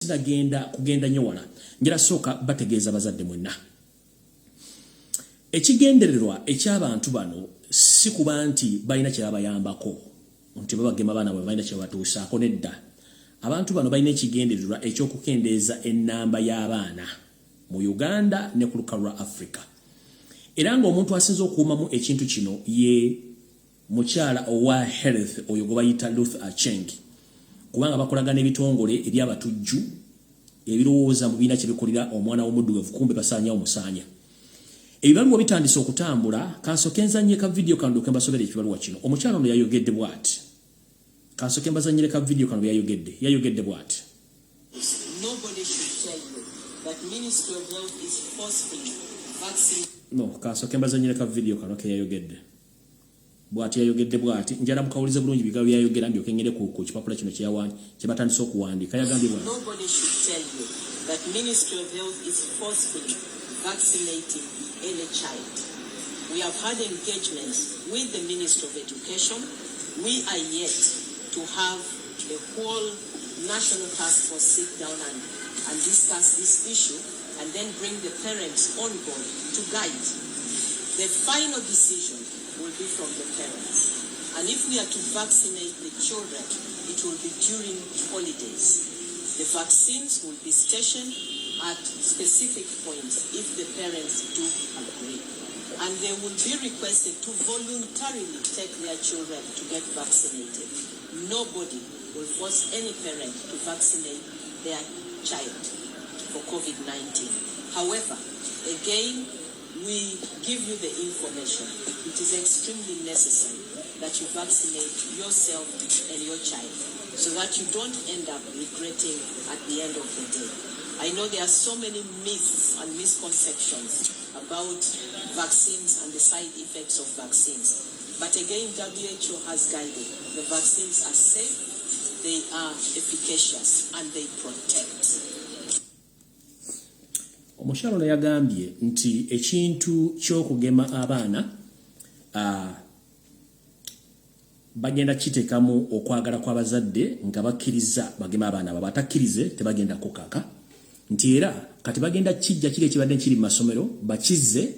sinagenda kugenda nnyo wala njala sooka bategeeza bazadde mwenna ekigendererwa eky'abantu bano si kuba nti balina kye babayambako nti babagema abaana bwe balina kye batuusaako nedda abantu bano balina ekigendererwa ekyokukendeeza ennamba y'abaana mu Uganda ne ku lukalu lwa Africa era ng'omuntu asinza okuumamu ekintu kino ye mukyala owa health oyo gwe bayita Ruth Aceng kubanga bakolagana ebitongole eby'abatujju ebirowooza mu biina kye bikolera omwana w'omuddugavu kumbe basaanyawo musaanya ebibaluwa bitandise okutambula kansoke nzannye ka video kanduke mbasobera ekibaluwa kino omukyala ono yayogedde bw'ati kansoke mbazannyire ka video kano yayogedde bw'ati Nobody should tell you that Ministry of Health is forcefully vaccinating. No, kansoke mbazannyire ka video kano ke yayogedde bw'ati yayogedde bw'ati njala mukawulize bulungi bigawo byayogera ndyoke ngere ku kipapula kino kye batandise okuwandiika yagambye bw'ati Nobody should tell you that Ministry of Health is forcefully vaccinating any child. We have had engagements with the Ministry of Education. We are yet to have the whole national task force sit down and discuss this issue and then bring the parents on board to guide. The final decision will be from the parents. And if we are to vaccinate the children, it will be during holidays. The vaccines will be stationed at specific points if the parents do agree. And they will be requested to voluntarily take their children to get vaccinated. Nobody will force any parent to vaccinate their child for COVID-19. However, again, we give you the information. It is extremely necessary that you vaccinate yourself and your child so that you don't end up regretting at the end of the day. I know there are so many myths and misconceptions about vaccines and the side effects of vaccines. But again, WHO has guided. The vaccines are safe, they are efficacious, and they protect. Omukyala ono yagambye nti ekintu ky'okugema abaana bagenda kiteekamu okwagala kw'abazadde nga bakkiriza bagema abaana abo batakkirize tebagenda kukaka nti era kati bagenda kijja kiri ekibadde kiri mu masomero bakizze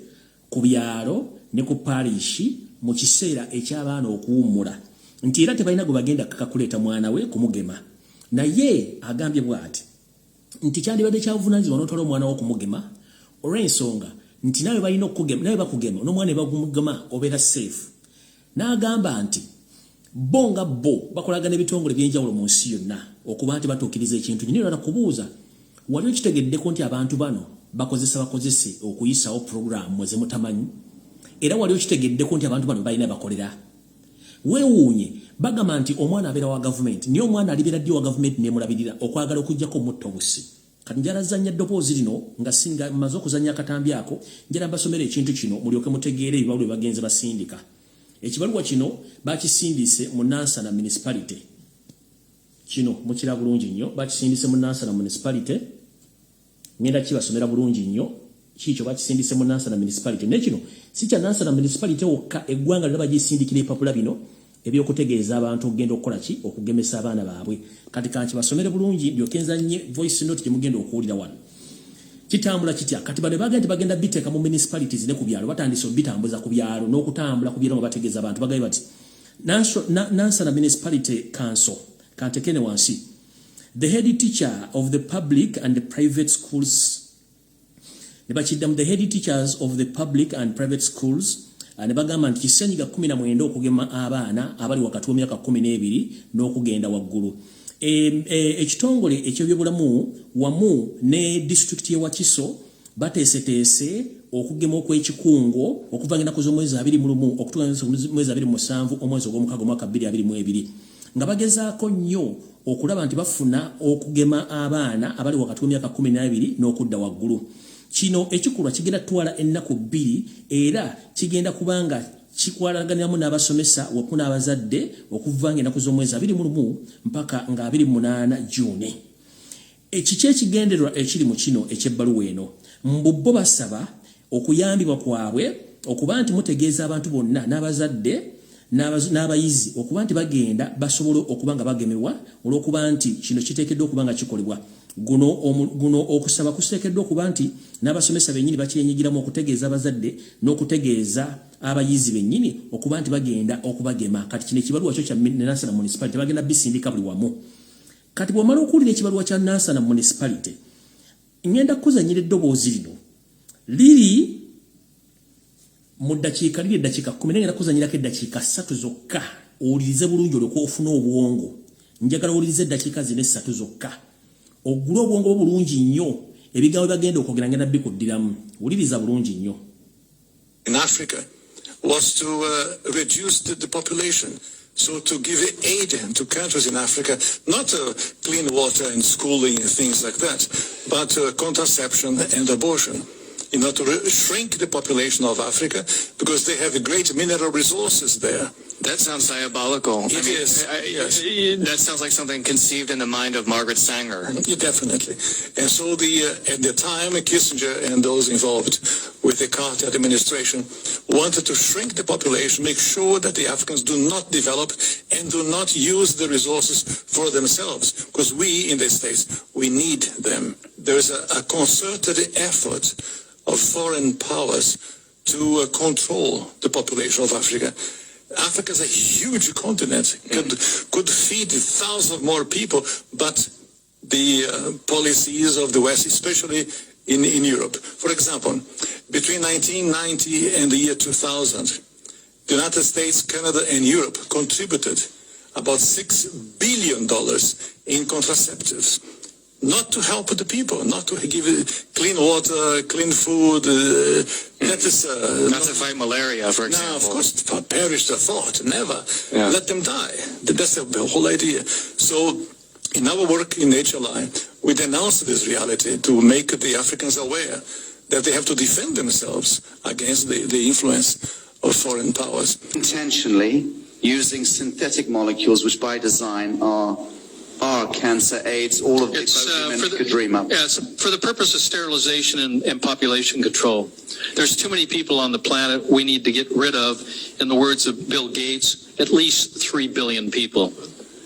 ku byalo ne ku parishi mu kiseera eky'abaana okuwummula nti era tebalina gwe bagenda kuleeta mwana we kumugema naye agambye bw'ati nti kyandibadde kyavunaanyizibwa n'otwala omwana wo okumugema olw'ensonga nti nawe balina okugema nawe bakugema n'omwana bagumugema obeera safe n'agamba nti bo nga bo bakolagana ebitongole by'enjawulo mu nsi yonna okuba nti batuukiriza ekintu nyini era kubuuza wali okitegeddeko nti abantu bano bakozese okuyisawo programu mweze mutamanyi era wali okitegeddeko nti abantu bano balina bakolera weewuunye bagamba nti omwana abeera wa gavumenti niye omwana alibeera ddi wa gavumenti nemulabirira okwagala okujjako omutta obusi kati njala zanya ddoboozi lino nga singa mmaze okuzanya akatambi ako njala mbasomera ekintu kino mulyoke mutegeere ebibaluwa bagenze basindika ekibaluwa kino bakisindise mu Nansana municipality kino mukira bulungi nnyo bakisindise mu Nansana municipality ngenda kibasomera bulungi nnyo kikyo bakisindise mu Nansana municipality ne kino si kya Nansana municipality wokka eggwanga lino bagisindikira epapula bino ebyokutegeeza abantu okugenda okukola ki okugemesa abaana baabwe kati kanki basomere bulungi byokenzanye voice note gye mugenda okuwulira wano kitambula kitya kati bano bagenda biteeka mu municipalities ne ku byalo batandise obitambuza ku byalo n'okutambula ku byalo nga bategeeza abantu bagaye bati Nansana municipality council kantekene wansi the head teacher of the public and the private schools the head teachers of the public and private schools ne bagamba nti kisenyiga 19 okugema abaana abali wakati w'emyaka 12 n'okugenda waggulu ekitongole eky'ebyobulamu wamu ne district y'Ewakiso bateeseteese okugema okw'ekikungo okuva ng'ennaku z'omwezi 21 okutuuka mwezi 27 omwezi ogw'omukaaga omwaka 2022 nga bagezaako nnyo okulaba nti bafuna okugema abaana abali wakati w'emyaka 12 n'okudda waggulu kino ekikulwa kigenda twala ennaku 2 era kigenda kubanga kikwalaganiramu n'abasomesa wamu n'abazadde okuva ng'ennaku z'omwezi 21 mpaka nga 28 June. Ekiki ekigendererwa ekiri mu kino ekyebbaluwa eno mbubbo basaba okuyambibwa kwabwe okuba nti mutegeeza abantu bonna n'abazadde n'abayizi okuba nti bagenda basobola okuba nga bagemebwa olw'okuba nti kino kiteekeddwa okuba nga kikolebwa guno okusaba kusekeddwa okuba nti n'abasomesa bennyini bakyenyigiramu okutegeeza abazadde n'okutegeeza abayizi bennyini okuba nti bagenda okubagema. Kati kino ekibaluwa kyo kya Nansana Municipality bagenda bisindika buli wamu. Kati bw'omala okuwulira ekibaluwa kya Nansana Municipality, ngenda kuzannyira eddoboozi lino liri mu ddakiika 10 ngenda kuzannyirako eddakiika 3 zokka owulirize bulungi olyoka ofuna obwongo. Njagala owulirize eddakiika zino 3 zokka ogula obwongo bulungi nnyo ebigambo bagenda okwogera ngenda bikuddiramu. Wuliriza bulungi nnyo. In Africa was to reduce the population. So to give aid to countries in Africa, not clean water and schooling and things like that, but contraception and abortion. In order to shrink the population of Africa because they have great mineral resources there. That sounds diabolical. It is. Yes. That sounds like something conceived in the mind of Margaret Sanger. Yeah, definitely. And so at the time, Kissinger and those involved with the Carter administration wanted to shrink the population, make sure that the Africans do not develop and do not use the resources for themselves. Because we in the States, we need them. There is a concerted effort of foreign powers to control the population of Africa. Africa is a huge continent, could feed thousands more people, but the policies of the West, especially in Europe. For example, between 1990 and the year 2000, the United States, Canada, and Europe contributed about $6 billion in contraceptives. Not to help the people, not to give clean water, clean food. That is not to fight malaria, for example. No, of course, perish the thought. Never let them die. That's the whole idea. So, in our work in HLI, we denounce this reality to make the Africans aware that they have to defend themselves against the influence of foreign powers. Intentionally using synthetic molecules, which by design are cancer, AIDS, all of the men could dream up. Yeah, it's for the purpose of sterilization and population control. There's too many people on the planet we need to get rid of. In the words of Bill Gates, at least 3 billion people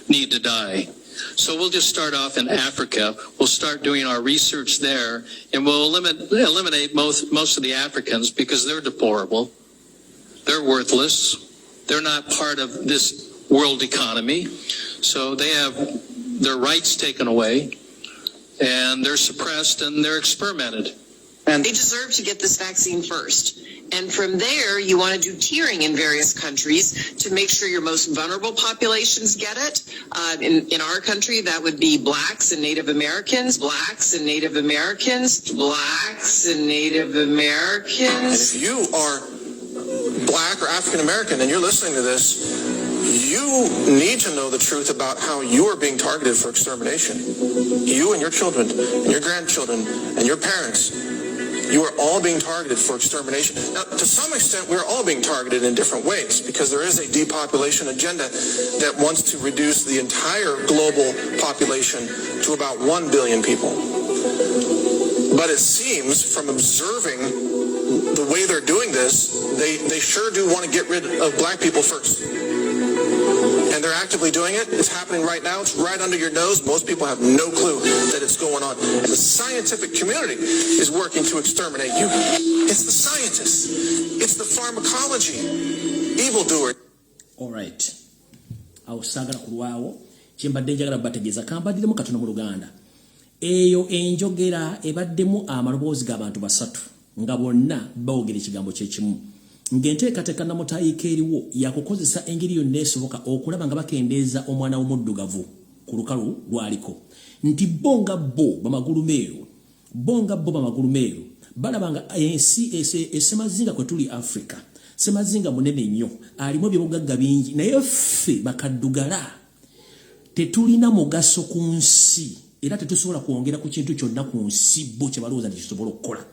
need to die. So we'll just start off in Africa. We'll start doing our research there, and we'll eliminate most of the Africans because they're deplorable. They're worthless. They're not part of this world economy. So they have their rights taken away, and they're suppressed and they're experimented. And they deserve to get this vaccine first. And from there, you want to do tiering in various countries to make sure your most vulnerable populations get it. In our country, that would be blacks and Native Americans, blacks and Native Americans, blacks and Native Americans. And if you are black or African American and you're listening to this, you need to know the truth about how you are being targeted for extermination. You and your children and your grandchildren and your parents, you are all being targeted for extermination. Now, to some extent, we're all being targeted in different ways because there is a depopulation agenda that wants to reduce the entire global population to about 1 billion people. But it seems from observing the way they're doing this, they sure do want to get rid of black people first. And they're actively doing it. It's happening right now. It's right under your nose. Most people have no clue that it's going on. And the scientific community is working to exterminate you. It's the scientists. It's the pharmacology. Evildoers. All right. Awo sagala kulwawo kimbadde njagala bategeeza kambaddemu katono mu Luganda. Eyo enjogera ebaddemu amaloboozi g'abantu basatu nga bonna boogera ekigambo kyekimu. Ngenteekateeka namutayiika eriwo yakukozesa engeri yonna esoboka okulaba nga bakendeeza omwana w'omuddugavu ku lukalu lwaliko nti bonga bo bamagulu meeru balaba nga ensi esemazinga kwe tuli Africa semazinga munene nnyo alimu ebyobugagga bingi naye ffe bakaddugala tetulina mugaso ku nsi era tetusobola kwongera ku kintu kyonna ku nsi bo kye balowooza nti kisobola okukola.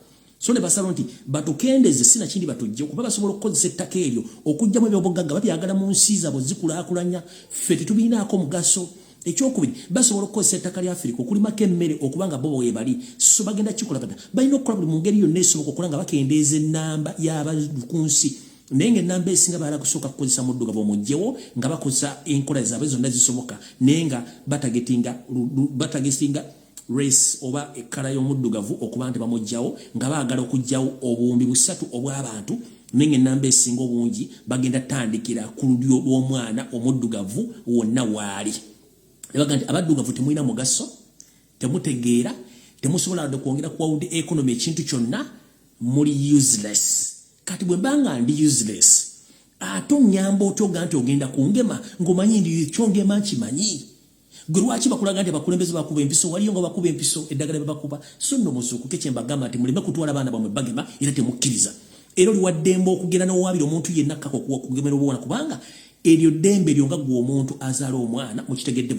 So ne basalo nti batukendeze sina kindi batujje kuba basobola okukozesa ettaka eryo okujjamu ebyobugagga babyagala mu nsi zaabwe zikulaakulanya ffe tetubinaako mugaso. Ekyokubiri basobola okukozesa ettaka lya Afrika okulimako emmere okubanga bo bwebali so bagenda kikola kata balina okukola buli mu ngeri yonna esoboka okukola nga bakendeeza ennamba y'abantu ku nsi naye ng'ennamba esinga balala kusooka kukozesa muddugavu omugyewo nga bakozesa enkola zaabwe zonna zisoboka naye nga batagetinga race oba ekkala y'omuddugavu okuba nti bamugjawo nga baagala okugjawo obuwumbi busatu obw'abantu nenga ennamba esinga obungi bagenda tandikira ku lulyo lw'omwana omuddugavu wonna waali. Nebaga nti abaddugavu temulina mugaso, temutegeera, temusobola wadde kwongera kuwawudde economy ekintu kyonna, muli useless. Kati bwe mbanga ndi useless, ate onnyamba otyoga nti ogenda kungema ng'omanyi ndi kyongema nkimanyi. Gwe lwaki bakulaga nti abakulembeze bakuba empiso, waliyo nga bakuba empiso eddagala bye bakuba. So nno muzuukuke kye mbagamba nti muleme kutwala abaana bammwe bagema era temukkiriza. Era oli waddembe okugenda n'owaabira omuntu yenna kkako okugemera obuwona kubanga eryo ddembe eryo nga gwe omuntu azaala omwana mukitegedde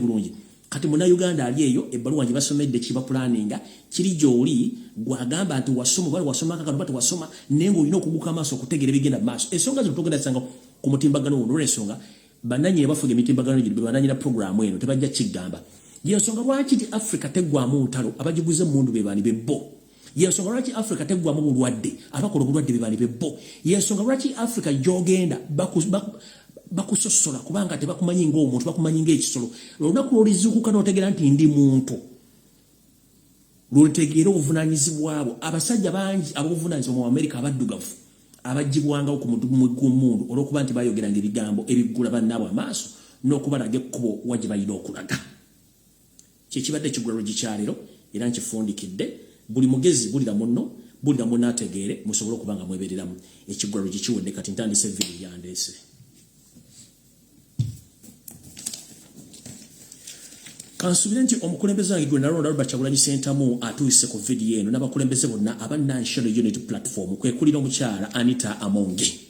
bulungi. Kati Munayuganda ali eyo ebbaluwa gye basomedde kiba planinga kiri gy'oli gwagamba nti wasoma bali wasoma kakano bati wasoma naye ng'olina okuguka amaaso okutegeera ebigenda mu maaso. Ensonga zino tugenda zisanga ku mutimbagano ono olw'ensonga bannannyini abafuga emitimbagano gino be bannannyina puroguramu eno tebajja kigamba. Yensonga lwaki ti Africa teggwamu ntalo abagiguze mundu be bani bebbo. Yensonga lwaki Africa teggwamu bulwadde abakola obulwadde be bani bebbo. Yensonga lwaki Africa gy'ogenda bakusosola kubanga tebakumanyi ng'omuntu bakumanyi ng'ekisolo. Olunaku lw'olizuukuka n'otegeera nti ndi muntu lw'otegeera obuvunaanyizibwa bwo. Abasajja bangi ab'obuvunaanyizibwa mu Amerika abaddugavu abagibwangawo ku mudugumu gw'omundu olw'okuba nti bayogeranga ebigambo ebiggula bannaabwe amaaso n'okubalaga ekkubo wa gye balina okulaga. Kyekibadde ekigulalo gikyaliro era nkifundikidde. Buli mugezi bulira munno, bulira munno ategeere musobole okuba nga mwebereramu. Ekigulalo gikiwedde kati ntandise vidiyo yandeese. Kansubire nti omukulembeze wange gwe nalonda Robert Kyagulanyi Ssentamu atuuse ku vidiyo eno n'abakulembeze bonna aba National Unity Platform kwekulira omukyala Anita Amongi.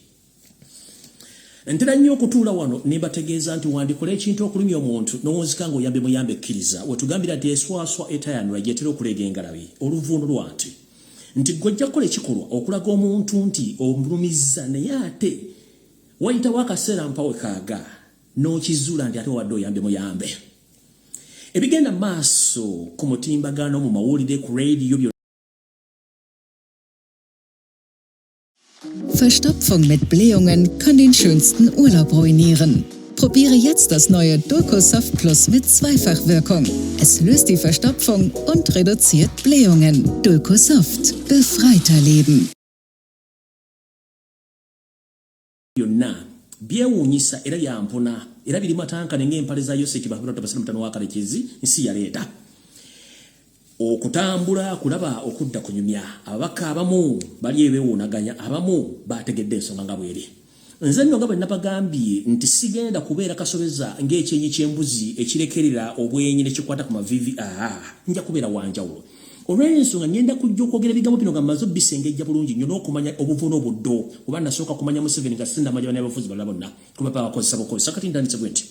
Ntera nnyo okutuula wano ne bategeeza nti wandikola ekintu okulumya omuntu n'owunzika ng'oyambe muyambe ekkiriza wetugambira nti eswaswa etayanula gyetera okulega engalabi oluvuuno lwati nti gwojja kukola ekikolwa okulaga omuntu nti omulumiza naye ate wayitawo akaseera mpawe kaaga n'okizuula nti ate wadde oyambe muyambe. Ebigenda maaso ku mutimbagano mu mawulire ku radio. Verstopfung mit Blähungen kann den schönsten Urlaub ruinieren. Probiere jetzt das neue Dulcosoft Plus mit Zweifachwirkung. Es löst die Verstopfung und reduziert Blähungen. Dulcosoft. Befreiter Leben. Byewuunyisa era yampona era birimu atankane ng'empale za Yoseki Bahura Tabasira wa Kalekezi nsi yaleeta okutambula kulaba okudda kunyumya ababaka abamu bali ebeewuunaganya abamu bategedde ensonga nga bweri. Nze nno nga bwe nabagambye nti sigenda kubeera kasobeza ng'ekyenyi ky'embuzi ekirekerera obwenyi ne kikwata ku mavivi nja kubeera wanjawulo. Olw'ensonga ngenda kujja okwogera ebigambo bino nga mmaze bisengejja bulungi nnyo n'okumanya obuvuno obuddo kuba nasooka kumanya Museveni nga sinamanya n'abafuzi balala bonna kuba bakozesa bukozesa kati ntandise bwe nti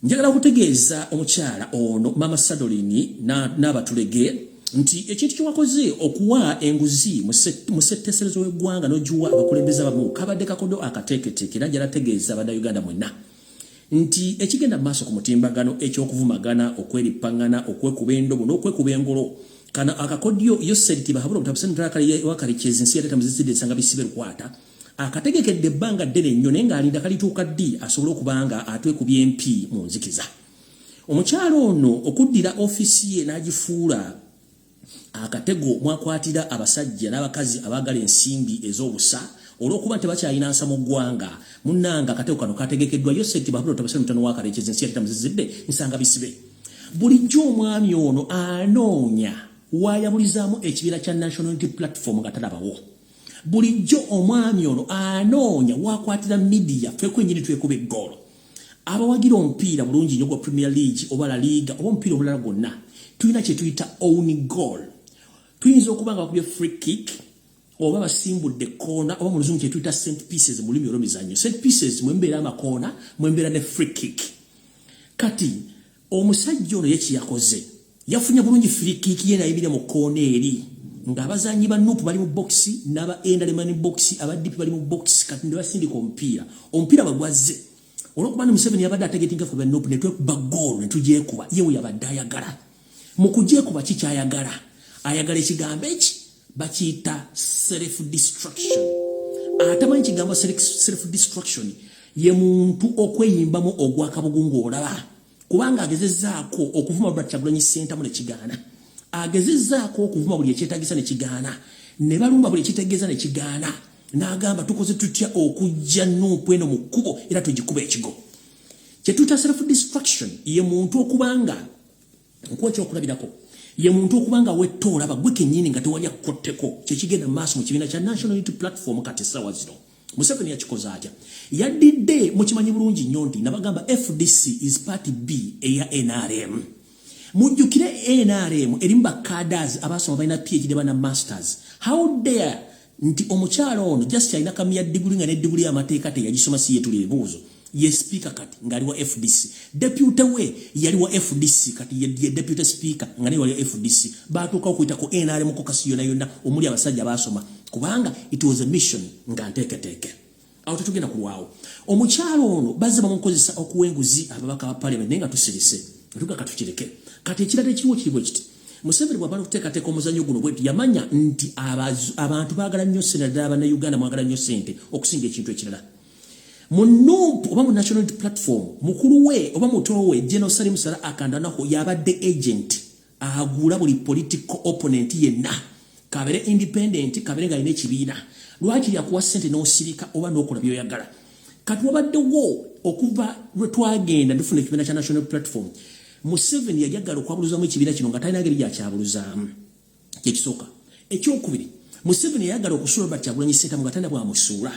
njagala okutegeeza omukyala ono Mama Sadolini n'abatulege nti ekintu kyewakoze okuwa enguzi mu setteeserezo w'eggwanga n'ogiwa abakulembeze abamu kabadde kakodo akateeketeeke era njala tegeeza Abanayuganda mwenna nti ekigenda maaso ku mutimbagano eky'okuvumagana okwerippangana okwekuba endobo n'okwekuba engolo kana akakodyo Yoseki Bahura Tabasira ensi yaleeta muzizidde ensanga bisibe lukwata akategekedde ebbanga ddene nnyo naye ng'alinda kalituuka ddi asobole okubanga atwekubya MP mu nzikiza. Omukyalo ono okuddira ofiisi ye n'agifuula akatego mwakwatira abasajja n'abakazi abaagala ensimbi ez'obusa olw'okuba tebakyalina nsa mu ggwanga munnanga akatego kano kategekeddwa Yoseki Bahura Tabasira wa Kalekezi ensi yaleeta muzizidde nsanga bisibe. Bulijjo omwami ono anoonya waayabulizaamu ekibiina kya National Unity Platform nga talabawo. Bulijjo omwami ono anoonya wakwatira media ffe kwennyini twekuba eggoolo. Abawagira omupiira bulungi nnyo gwa Premier League oba La Liga oba omupiira omulala gwonna tulina kye tuyita own goal. Tuyinza okuba nga bakubye free kick oba basimbudde koona oba mu luzungu kye tuyita set pieces mu lulimi olw'emizannyo. Set pieces mwembeera amakoona mwembeera ne free kick. Kati omusajja ono ye kiyakoze yafunye bulungi free kick ye nayibira mu koona eri ng'abazanyi ba NUP bali mu boxi n'aba Endalemani boxi aba DP bali mu boxi kati ndio basindika omupiira bagwaze olw'okuba Museveni yabadde ategetinga ffe ba NUP ne twekuba goal ne tugyekuba yewe yabadde ayagala mu kugyekuba kikyayagala ayagala ekigambo eki bakiyita self destruction. Atamanyi kigambo self destruction ye muntu okweyimbamu ogwakabugu ng'olaba kubanga agezezzaako okuvuma Robert Kyagulanyi Ssentamu ne kigaana agezezzaako okuvuma buli ekyetaagisa ne kigaana ne balumba buli ekitegeeza ne kigaana n'agamba tukoze tutya okujja NUP eno mu kkubo era tugikuba ekigo kye tuta self destruction ye muntu okubanga nkuwa ekyokulabirako ye muntu okubanga wettoola bagwe kennyini nga tewali akukotteko kyekigenda maaso mu kibiina kya National Unity Platform kati essaawa zino Museveni yakikoze atya yaddidde mukimanyi bulungi nnyo nti nabagamba FDC is part B eya NRM mujjukire NRM erimu bakaders abasoma balina PhD bana masters how dare nti omukyalo ono just alina kamya degree nga ne degree y'amateeka teyagisoma si yetuli ebibuuzo ye speaker kati ngali wa FDC deputy we yali wa FDC kati ye deputy speaker ngani wa FDC batuka okuyitako NRM ko kasi yonna omuli abasajja basoma kubanga it was a mission nga nteeketeke awo tetugenda kulwawo omukyalo ono bazze bamukozesa okuwenguzi ababaka ba parliament nenga tusirise tutuka katukireke kati ekirala ekiriwo kiriwo kiti Museveni bw'amala okuteekateeka omuzannyo guno bwetu yamanya nti abantu baagala nnyo ssente ddala Abanayuganda mwagala nnyo ssente okusinga ekintu ekirala mu NUP oba mu National Unity Platform mukulu we oba muto we General Salim Sara Akandanaho yabadde agent agula buli political opponent yenna kabere independent kabere nga ine kibiina lwaki yakuwa ssente n'osirika oba n'okola by'oyagala kati wabaddewo okuva lwe twagenda ndifuna ekibiina kya National Platform Museveni yajagala okwabuluzamu ekibiina kino nga talina ngeri gyakyabuluzaamu kyekisooka ekyokubiri Museveni yajagala okusula Robert Kyagulanyi Ssentamu nga talina bwamusuula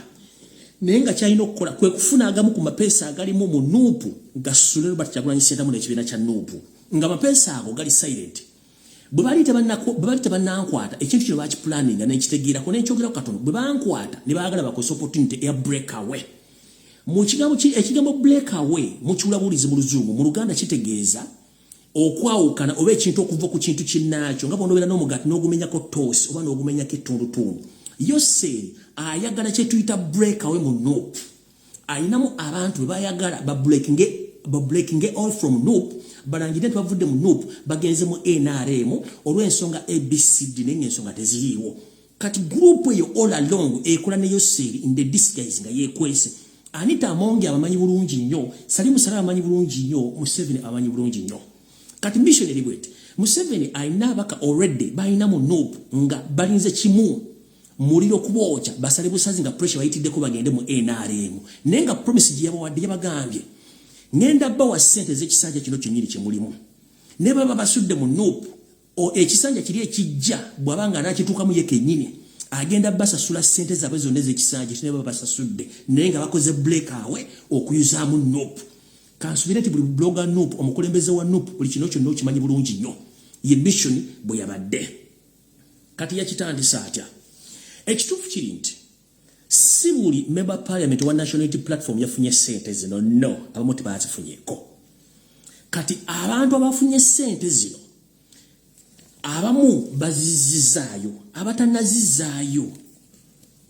naye nga kyalina okukola kwe kufuna agamu ku mapeesa agalimu mu NUP gasule Robert Kyagulanyi Ssentamu n'ekibiina kya NUP nga mapeesa ago gali silent bwe bali tebannankwata ekintu kino bakipulaninga nekitegeerako nekyogera ku katono bwe bankwata ne baagala bakozesa opportunity eya breakaway mu ekigambo breakaway mu kiwulabulizi mu luzungu mu Luganda kitegeeza okwawukana oba ekintu okuva ku kintu kinnaakyo nga bw'onobeera n'omugati n'ogumenyako toosi oba n'ogumenyako ettundutundu Yoseri ayagala kye tuyita breakaway mu NUP ayinamu abantu bayagala ba breaking all from NUP balangire bavudde mu NUP bagenze mu NRM olw'ensonga ABCD n'ensonga teziriiwo kati group eyo all along ekola ne Yoseri in the disguise nga yekwese Anita Amongi abamanyi bulungi nnyo Salimu Sara abamanyi bulungi nnyo Museveni abamanyi bulungi nnyo kati mission eri bwete Museveni ayina abaka already bayina mu NUP nga balinze kimu muliro kuboocha basale busazi nga pressure bayitiddeko bagende mu NRM nenga promise gyabawadde yabagambye ngenda bawa ssente z'ekisanja kino kyennyini kyemulimu ne baba basudde mu NUP ekisanja kiri ekijja bw'abanga nakituukamu ye kennyini agenda basasula ssente zaabwe zonna ez'ekisanja ne baba basasudde naye nga bakoze breakaway okuyuzaamu NUP kansubire nti buli blogger NUP omukulembeze wa NUP buli kino kyonna okimanyi bulungi nnyo ye mission bwe yabadde kati yakitandisa atya ekituufu kiri nti si buli member parliament wa National Unity Platform yafunye ssente zino no abamu tebazifunyeeko kati abantu abafunye ssente zino abamu bazizizaayo abatanazizaayo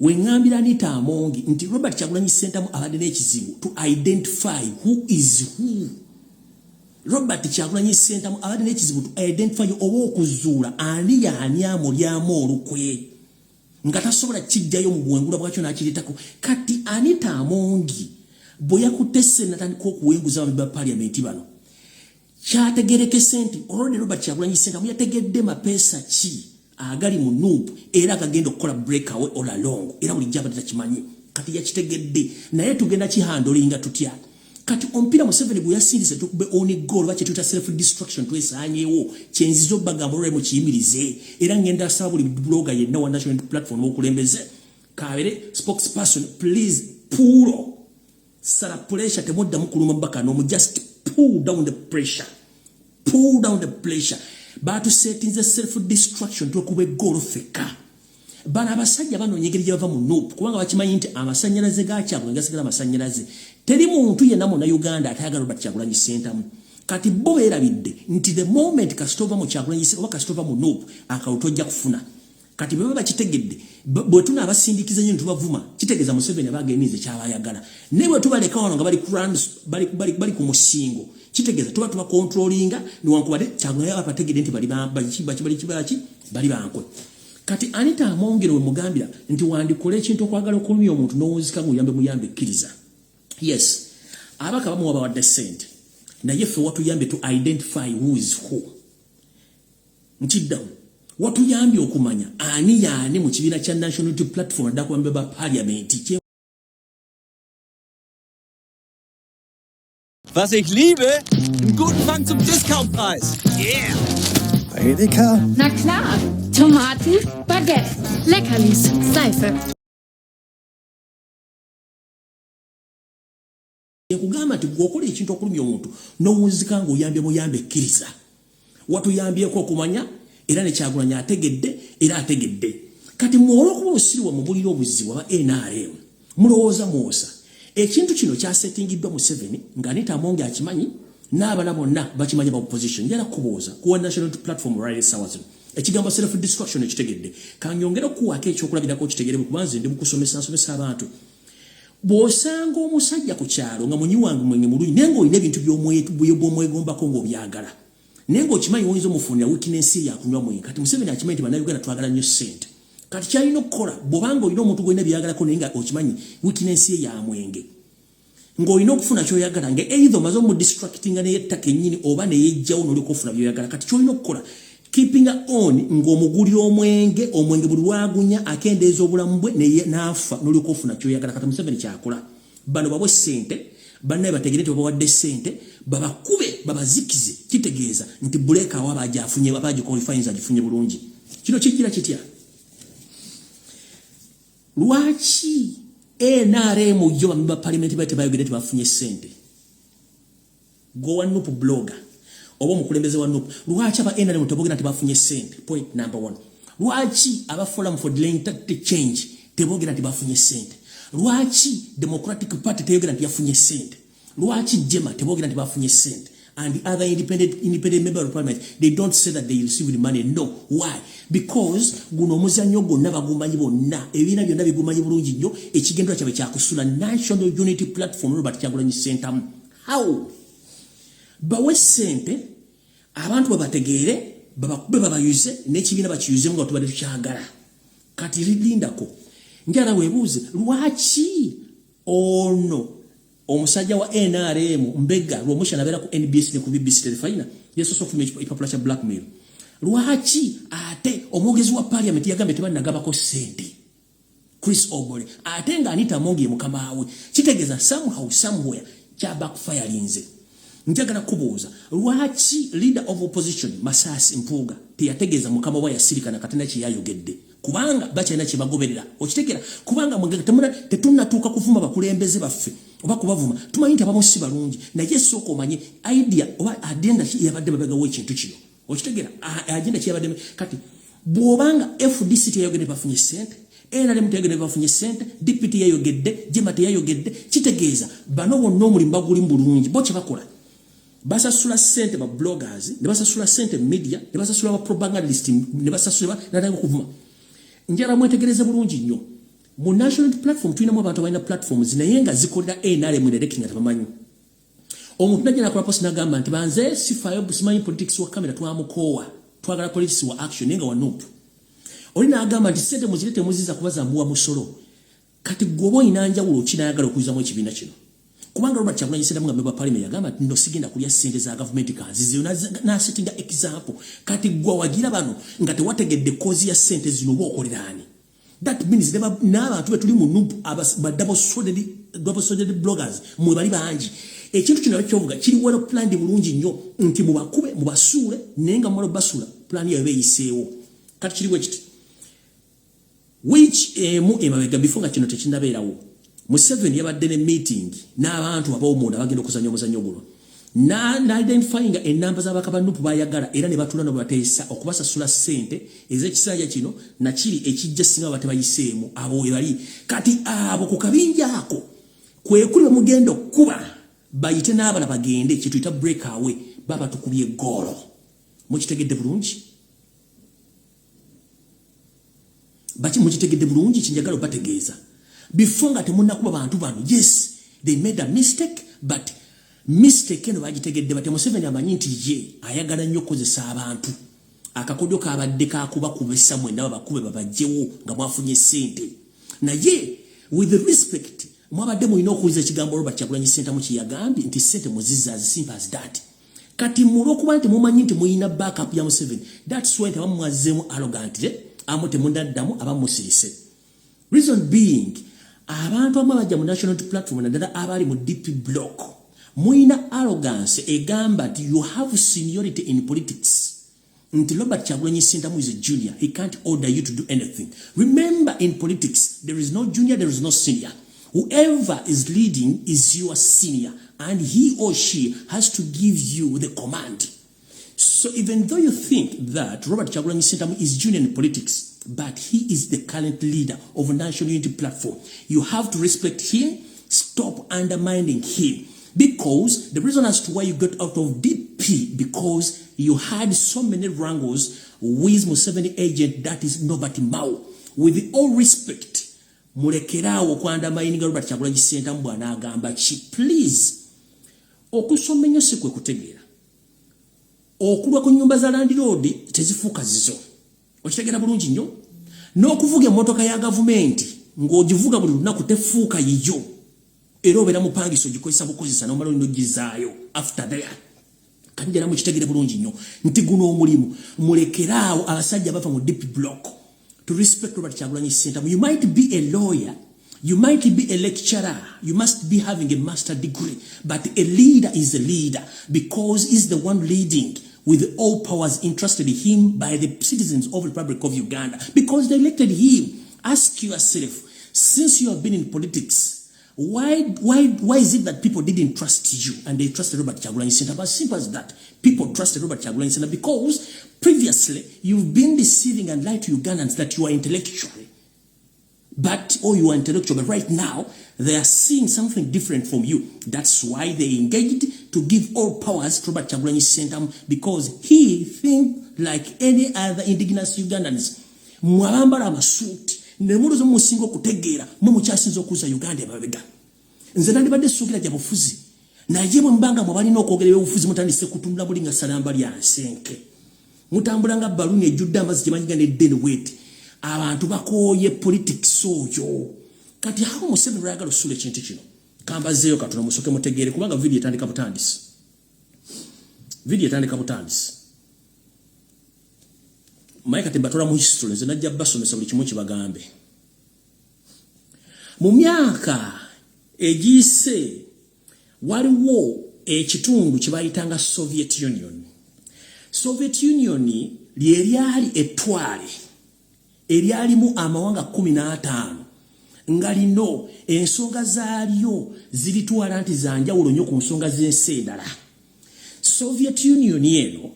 wengambira Anita Amongi nti Robert Kyagulanyi Ssentamu abadde n'ekizibu to identify who is who Robert Kyagulanyi Ssentamu abadde n'ekizibu to identify oba okuzuula ani yaani amulyamu olukwe nga tasobola kijjayo mu bwengula bwakyo n'akireetako kati Anita Amongi bwe yakutesse natandika okuwenguza abamemba ba parliament bano kyategerekese nti olwedde Robert Kyagulanyi Ssentamu yategedde mapeesa ki agali mu NUP era agagenda okukola breakaway all along era bulijjo abadde takimanyi kati yakitegedde naye tugenda kihandolinga tutya kati omupiira Museveni gwe yasindise tukube on goal bakye tuta self destruction twesaanyeewo kyenzizo bagamba olwali mu kiyimirize era ngenda saba buli blogger yenna wa National Platform okulembeze kabere spokesperson please pull sara pressure temudda mukuluma bakano mu just pull down the pressure batu setinze self destruction tukube goal feka bana abasajja bano nyegeri java mu NUP kubanga bakimanyi nti amasanyalaze gakyabwe ngasigala amasanyalaze teri muntu yenna mu Uganda atayagala Robert Kyagulanyi Ssentamu kati bo beerabidde nti the moment kasitova mu Kyagulanyi Ssentamu oba kasitova mu NUP akawutojja kufuna kati bwe bakitegedde bwe tuna abasindikiza nnyo tubavuma kitegeeza Museveni abagemize kyabayagala ne bwe tubaleka wano nga bali ku musingo kitegeeza tuba controllinga niwankubadde Kyagulanyi abategedde nti bali bankwe kati Anita Amongi we mugambira nti wandikola ekintu okwagala okulumya omuntu n'owuzika ng'oyambe muyambe ekkiriza yes abaka bamuwa bawadde ssente naye ffe watuyambye to identify who is who. Ntiddamu watuyambye okumanya ani yaani mu kibiina kya National Unity Platform adda ku ba parliament. Was ich liebe, einen guten Fang zum Discountpreis. Yeah! Edeka. Na klar, Tomaten, Baguette, Leckerlis, Seife. Kugamba nti gwokola ekintu okulumya omuntu n'owunzika ng'oyambye muyambe ekkiriza. Watuyambyeko okumanya era ne Kyagulanyi ategedde era ategedde. Kati mwolwokuba osiriwa mu buliro obuzibu aba NRM mulowooza mwosa. Ekintu kino kyasetingiddwa Museveni ng'Anita Amonge akimanyi n'abana bonna bakimanyi ba opposition njala kubuuza kuwa National Platform right sawa zino. Ekigambo self destruction ekitegedde kanyongera okuwaako ekyokulabirako kitegere kubanze ndi nsomesa abantu. Bw'osanga omusajja ku kyalo nga munyiwangu mwenye mulungi nengo olina ebintu by'omwegombako ng'obyagala nengo okimanyi oyinza omufunira weakness ya kunywa mwenge. Kati Museveni akimanyi nti Bannayuganda twagala nnyo ssente. Kati kyalina okukola bw'obanga olina omuntu gwolina byagalako naye nga okimanyi weakness ye ya mwenge ng'olina okufuna ky'oyagala nga either omaze omudistractinga n'eyettaka ennyini oba n'eyejjawo n'olyoka ofuna by'oyagala. Kati ky'olina okukola keeping on ng'omugulira omwenge buli lwagunya akendeeza obulamu bwe n'afa n'olyoka ofuna ky'oyagala. Kati Museveni kyakola bano babwe ssente bannaye bategere nti babawadde ssente babakube babazikize kitegeeza nti buleka awo abagyafunye abagiqualifyinza agifunye bulungi. Kino kijjira kitya? Lwaki NRM yo bamemba parliament bate bayogera nti bafunye ssente? Go wa NUP blogger oba omukulembeze wa NUP lwaki aba NRM tebogera nti bafunye ssente? Point number 1. Lwaki aba Forum for Democratic Change tebogera nti bafunye ssente? Lwaki Democratic Party tebogera nti yafunye ssente? Lwaki Jema tebogera nti bafunye ssente? And the other independent member of parliament, they don't say that they received the money. No. Why? Because guno omuzannyo gwonna bagumanyi bonna ebiina byonna bigumanyi bulungi nnyo ekigendera kyabwe kyakusula National Unity Platform Robert Kyagulanyi Center. How? Bawe ssente abantu babategeere babakube babayuze n'ekibiina bakiyuze nga tubadde tukyagala. Kati lindako njala weebuuze lwaki ono omusajja wa NRM mbega lwomusha nabera ku NBS ne ku BBC telefina yeso of ipapula cha blackmail. Lwaki ate omwogezi wa parliament yagambye tebanagabako ssente Chris Obole ate nga Anita Amonge mukama we kitegeeza somehow somewhere kya backfirinze. Njagala kubuuza lwaki leader of opposition Masasi Mpuuga teyategeeza mukama we yasirika na katena kye yayogedde kubanga bakyalina kye bagoberera okitegera kubanga mwenge tetunnatuuka kuvuma bakulembeze baffe oba kubavuma tumanyi nti abamu si balungi naye sooka omanye idea oba agenda yabadde babegawo ekintu kino okitegera agenda kyabadde kati bw'obanga FDC teyayogedde bafunye ssente NRM teyayogedde bafunye ssente deputy yayogedde Jema teyayogedde kitegeeza bano bonna omulimu baguli bulungi bo kye bakola basasula ssente ba bloggers ne basasula ssente media ne basasula ba propagandist ne basasula natanga kuvuma. Njala mwetegereze bulungi nnyo mu National Platform tulinamu abantu abalina platforms naye nga zikolera NRM directing atabamanyi. Omuntu najja nakola post nagamba nti banze sifayo simanyi politics wa kamera twamukoowa twagala politics wa action nga wa NUP. Oli nagamba nti ssente muzirete muziza kubaza mbuwa musolo. Kati gwobo inanjawulo kinayagala okuyizamu ekibiina kino. Kubanga Robert Kyagulanyi Ssentamu nga member parliament yagamba nti sigenda kulya ssente za government kazi zino na setting example. Kati gwa wagira bano nga tewategedde kozi ya ssente zino bokolerani. That means n'abantu be tuli mu NUP aba double sodded bloggers mwe bali bangi. Ekintu kino kyovuga kiri well planned bulungi nnyo nti mubakube mubasuule nenga mwalo basula plan yawe beyiseewo. Kati kiriwe kiti which mu emabega bifunga kino tekindabeerawo. Museveni yabadde ne meeting n'abantu ab'omuntu bagenda okuzannya omuzannyo guno na identifying enamba z'abakaba NUP bayagala era ne batula no bateesa okubasasula ssente ez'ekiseera kino na kiri ekijja singa batebayiseemu abo ebali kati abo ku kabinja ako kwe kuli mugendo kuba bayite n'abana bagende kituyita break away baba tukubye golo mukitegedde bulungi mukitegedde bulungi kinjagala bategeeza before nga temunnakuba bantu bano. Yes, they made a mistake, but mistake eno bagitegedde bate Museveni amanyi nti ye ayagala nnyo okukozesa abantu akakodyo kabadde kakuba kubisa mwe nabo bakube babajjewo nga mwafunye ssente naye with the respect mwabadde mulina okuwuliza ekigambo Robert Kyagulanyi Ssentamu kye yagambye nti ssente muziza as simple as that. Kati mulwokuba nti mumanyi nti muyina backup ya Museveni, that's why tebamumwazeemu arrogantly amu temundaddamu abamusirise. Reason being, abantu abamu abajja mu national platform naddala abali mu DP block muyina arrogance egamba nti you have seniority in politics. Nti Robert Kyagulanyi Ssentamu is a junior, he can't order you to do anything. Remember, in politics there is no junior, there is no senior. Whoever is leading is your senior, and he or she has to give you the command. So even though you think that Robert Kyagulanyi Ssentamu is junior in politics, but he is the current leader of a national unity platform, you have to respect him, stop undermining him. Because the reason as to why you got out of DP, because you had so many wrangles with Museveni agent, that is nobody Mao. With all respect, mulekerawo kwanda mayininga Robert Kyagulanyi Ssentamu bwana agamba chi, please okusoma ennyo si kwe kutegeera, okulwa ku nnyumba za landlord tezifuuka zizo, okitegeera bulungi nnyo, n'okuvuga emmotoka ya gavumenti ng'ogivuga buli lunaku tefuuka yiyo, era obeera mupangiso gikozesa bukozesa n'omala olina ogizaayo after that. Kanjala mukitegeere bulungi nnyo nti guno omulimu mulekeraawo abasajja bava mu DP block to respect Robert Kyagulanyi Ssentamu. You might be a lawyer, you might be a lecturer, you must be having a master degree, but a leader is a leader because he's the one leading with all powers entrusted him by the citizens of the Republic of Uganda because they elected him. Ask yourself, since you have been in politics, why is it that people didn't trust you and they trusted Robert Kyagulanyi Ssentamu? As simple as that. People trusted Robert Kyagulanyi Ssentamu because previously you've been deceiving and lied to Ugandans that you are intellectual. You are intellectual, but right now they are seeing something different from you. That's why they engaged to give all powers to Robert Kyagulanyi Ssentamu because he thinks like any other indigenous Ugandans. Mwabambala amasuuti nemulozo musinga okutegeera mu mukyasinza okuza Uganda emabega. Nze nandibadde suukira gya bufuzi naye bwe mbanga mwabalina okwogera eby'obufuzi mutandise kutundula bulinga salamba lya nsenke, mutambula nga baluni ejjudde amazzi gyemanyiga n'eddene bwete, abantu bakooye politics oyo. Kati awo Museveni lwayagala osuula ekintu kino kambazeeyo katono musooke mutegeere kubanga vidiyo etandika butandisi. Maika tebatola mu history, nze najja basomesa buli kimu kibagambe. Mu myaka egiyise waliwo ekitundu kye bayitanga Soviet Union. Soviet Union lyali ettwale eryalimu amawanga 15 nga lino ensonga zaalyo zilitwala nti zanjawulo nnyo ku nsonga z'ensi endala. Soviet Union eno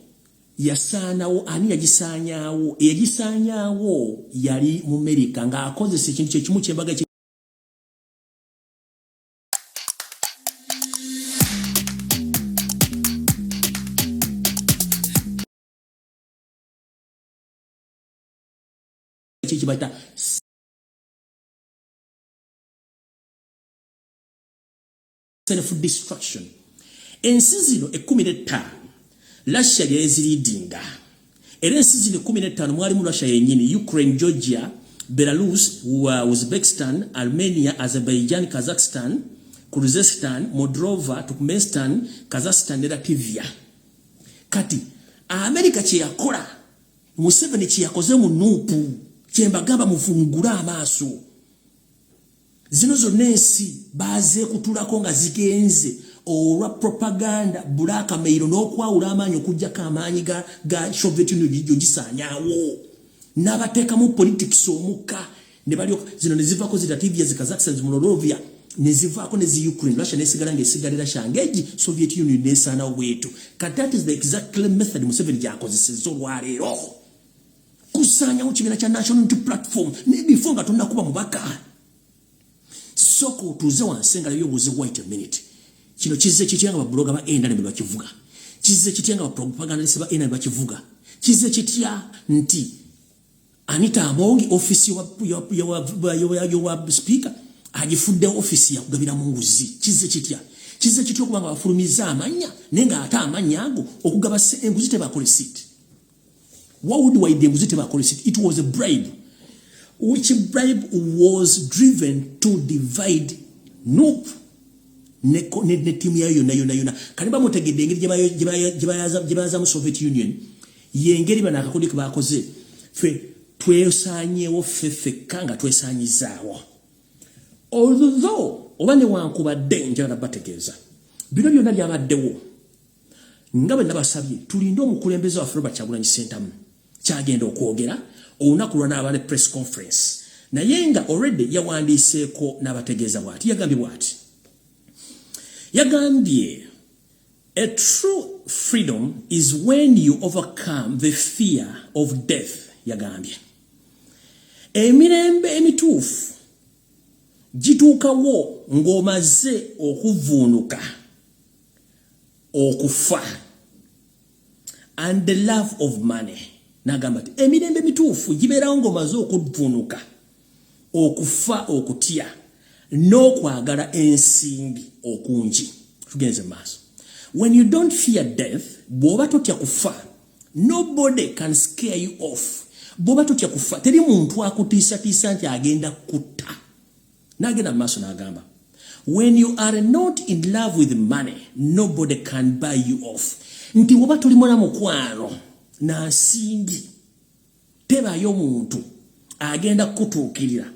yasaanawo, ani yagisaanyaawo? Eyagisaanyaawo yali mu America ng'akozesa ekintu kyekimu kyembaga kibayita self-destruction. Ensi zino 15 Russia yazilidinga. Era ensi zino 15 mwalimu Russia yennyini, Ukraine, Georgia, Belarus, Uzbekistan, Armenia, Azerbaijan, Kazakhstan, Kyrgyzstan, Moldova, Turkmenistan, Kazakhstan ne Latvia. Kati America kye yakola, Museveni kye yakoze mu NUP, kye mbagamba mufungula amaaso. Zino zonna ensi bazeekutulako nga zigenze olwa propaganda bulakameiro n'okwawula amaanyi okuggyako amaanyi ga Soviet Union gisaanyaawo n'abateekamu politics omukka ne balyoka zino ne zivaako zi Latvia, zi Kazakhstan, zi Moldova ne zivaako ne zi Ukraine. Russia nesigala ng'esigalira shangeji, Soviet Union nesaanawo bwetu. Kati that is the exact method Museveni gyakozesezza olwaleero kusaanyawo kibiina kya national unity platform ne before nga tonnakuba mubaka. Soko otuuze wansi nga yobuuze wait a minute. Kino kizze kitya nga babloga ba enda ne bakivuga. Kizze kitya nga propagandist ba enda ne bakivuga. Kizze kitya nti Anita Amongi office wa speaker agifudde office ya kugabira mu nguzi. Kizze kitya okubanga bafulumiza amanya nenga ate amanya ago okugaba enguzi tebakole sit. What would why the enguzi tebakole sit? It was a bribe, which bribe was driven to divide NUP ne timu yayo yona kaniba mutegedde engeri gye mu Soviet Union yengeri bana akakodi ke bakoze fe twesanyewo fefeka nga twesanyizaawo although obane wankubadde njala bategeeza bino byonna byabaddewo nga bwe nabasabye tulinde omukulembeze waffe Kyagulanyi Ssentamu kyagenda okwogera olunaku lwa n'abale press conference naye nga already yawandiiseeko n'abategeeza bw'ati yagambye bw'ati yagambye a true freedom is when you overcome the fear of death yagambye emirembe emituufu gituukawo ng'omaze okuvuunuka okufa and the love of money nagamba ati emirembe emituufu gibeerawo ng'omaze okuvuunuka okufa okutya n'okwagala ensimbi okungi tugenze maaso when you don't fear death bw'oba totya kufa nobody can scare you off bw'oba totya kufa teri muntu akutiisatiisa nti agenda kutta n'agenda mu maaso n'agamba when you are not in love with money nobody can buy you off nti bw'oba tolimona mukwano na nsimbi tebaayo muntu agenda kutuukirira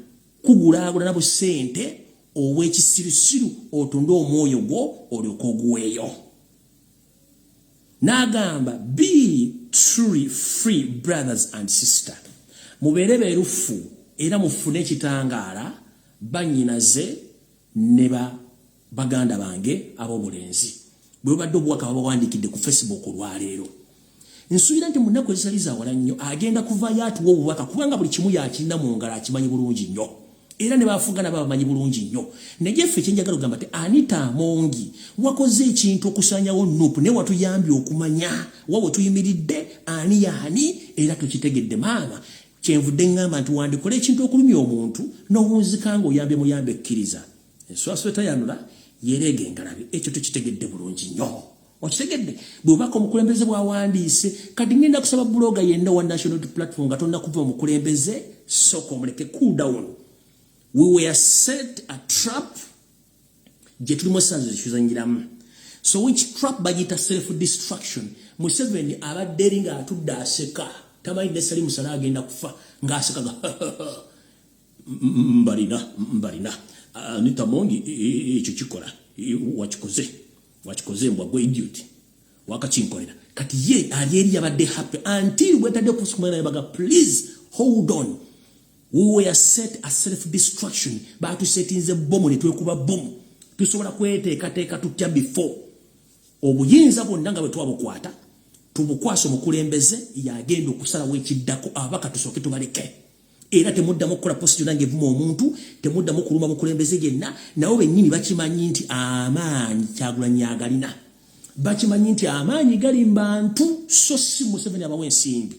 kugulaagula na busente obw'ekisirusiru otunde omwoyo gwo olyoka oguweeyo n'agamba be truly free brothers and sisters mubeere beerufu era mufune ekitangaala bannyinaze ne baganda bange ab'obulenzi bwe badde obubaka babawandiikidde ku Facebook olwaleero nsuubira nti mu nnaku ezitali zawala nnyo agenda kuvayo atuwa obubaka kubanga buli kimu yakirina mu ngalo akimanyi bulungi nnyo era ne bafugana babamanyi bulungi nnyo naye ffe kyenjagala okugamba ti Anita Amongi wakoze ekintu okusanyawo NUP ne watuyambye okumanya wawe tuyimiridde ani yaani era tukitegedde maama kyenvudde ngamba nti wandikola ekintu okulumya omuntu n'owunzika ng'oyambye muyambe ekkiriza enswaswa tayanula yereega engalabi ekyo tukitegedde bulungi nnyo okitegedde bw'obaka omukulembeze bw'awandiise kati ngenda kusaba buloga yenna wa national platform nga tonna kuva omukulembeze sooka omuleke cool down we were set a trap gye tulimu essanza zekyuzanyiramu so which trap bagiyita self destruction Museveni abadde eri ng'atudde aseka tamanyi nesali musala agenda kufa ng'asekaga mbalina Anita Amongi ekyo kikola wakikoze mbwa gwe idiot wakakinkolera kati ye ali eri yabadde happy until bwetadde okusikumana yabaga please hold on we were set a self destruction batusetinze bomu ne twekuba bomu tusobola kweteekateeka tutya before obuyinza bwonna nga bwe twabukwata tubukwasa omukulembeze yagenda okusalawo ekiddako abaka tusooke tubaleke era temuddamu okukola posti yonna ng'evuma omuntu temuddamu okuluma mukulembeze yenna nawo bennyini bakimanyi nti amaanyi Kyagulanyi agalina bakimanyi nti amaanyi gali mu bantu so si Museveni abawa ensimbi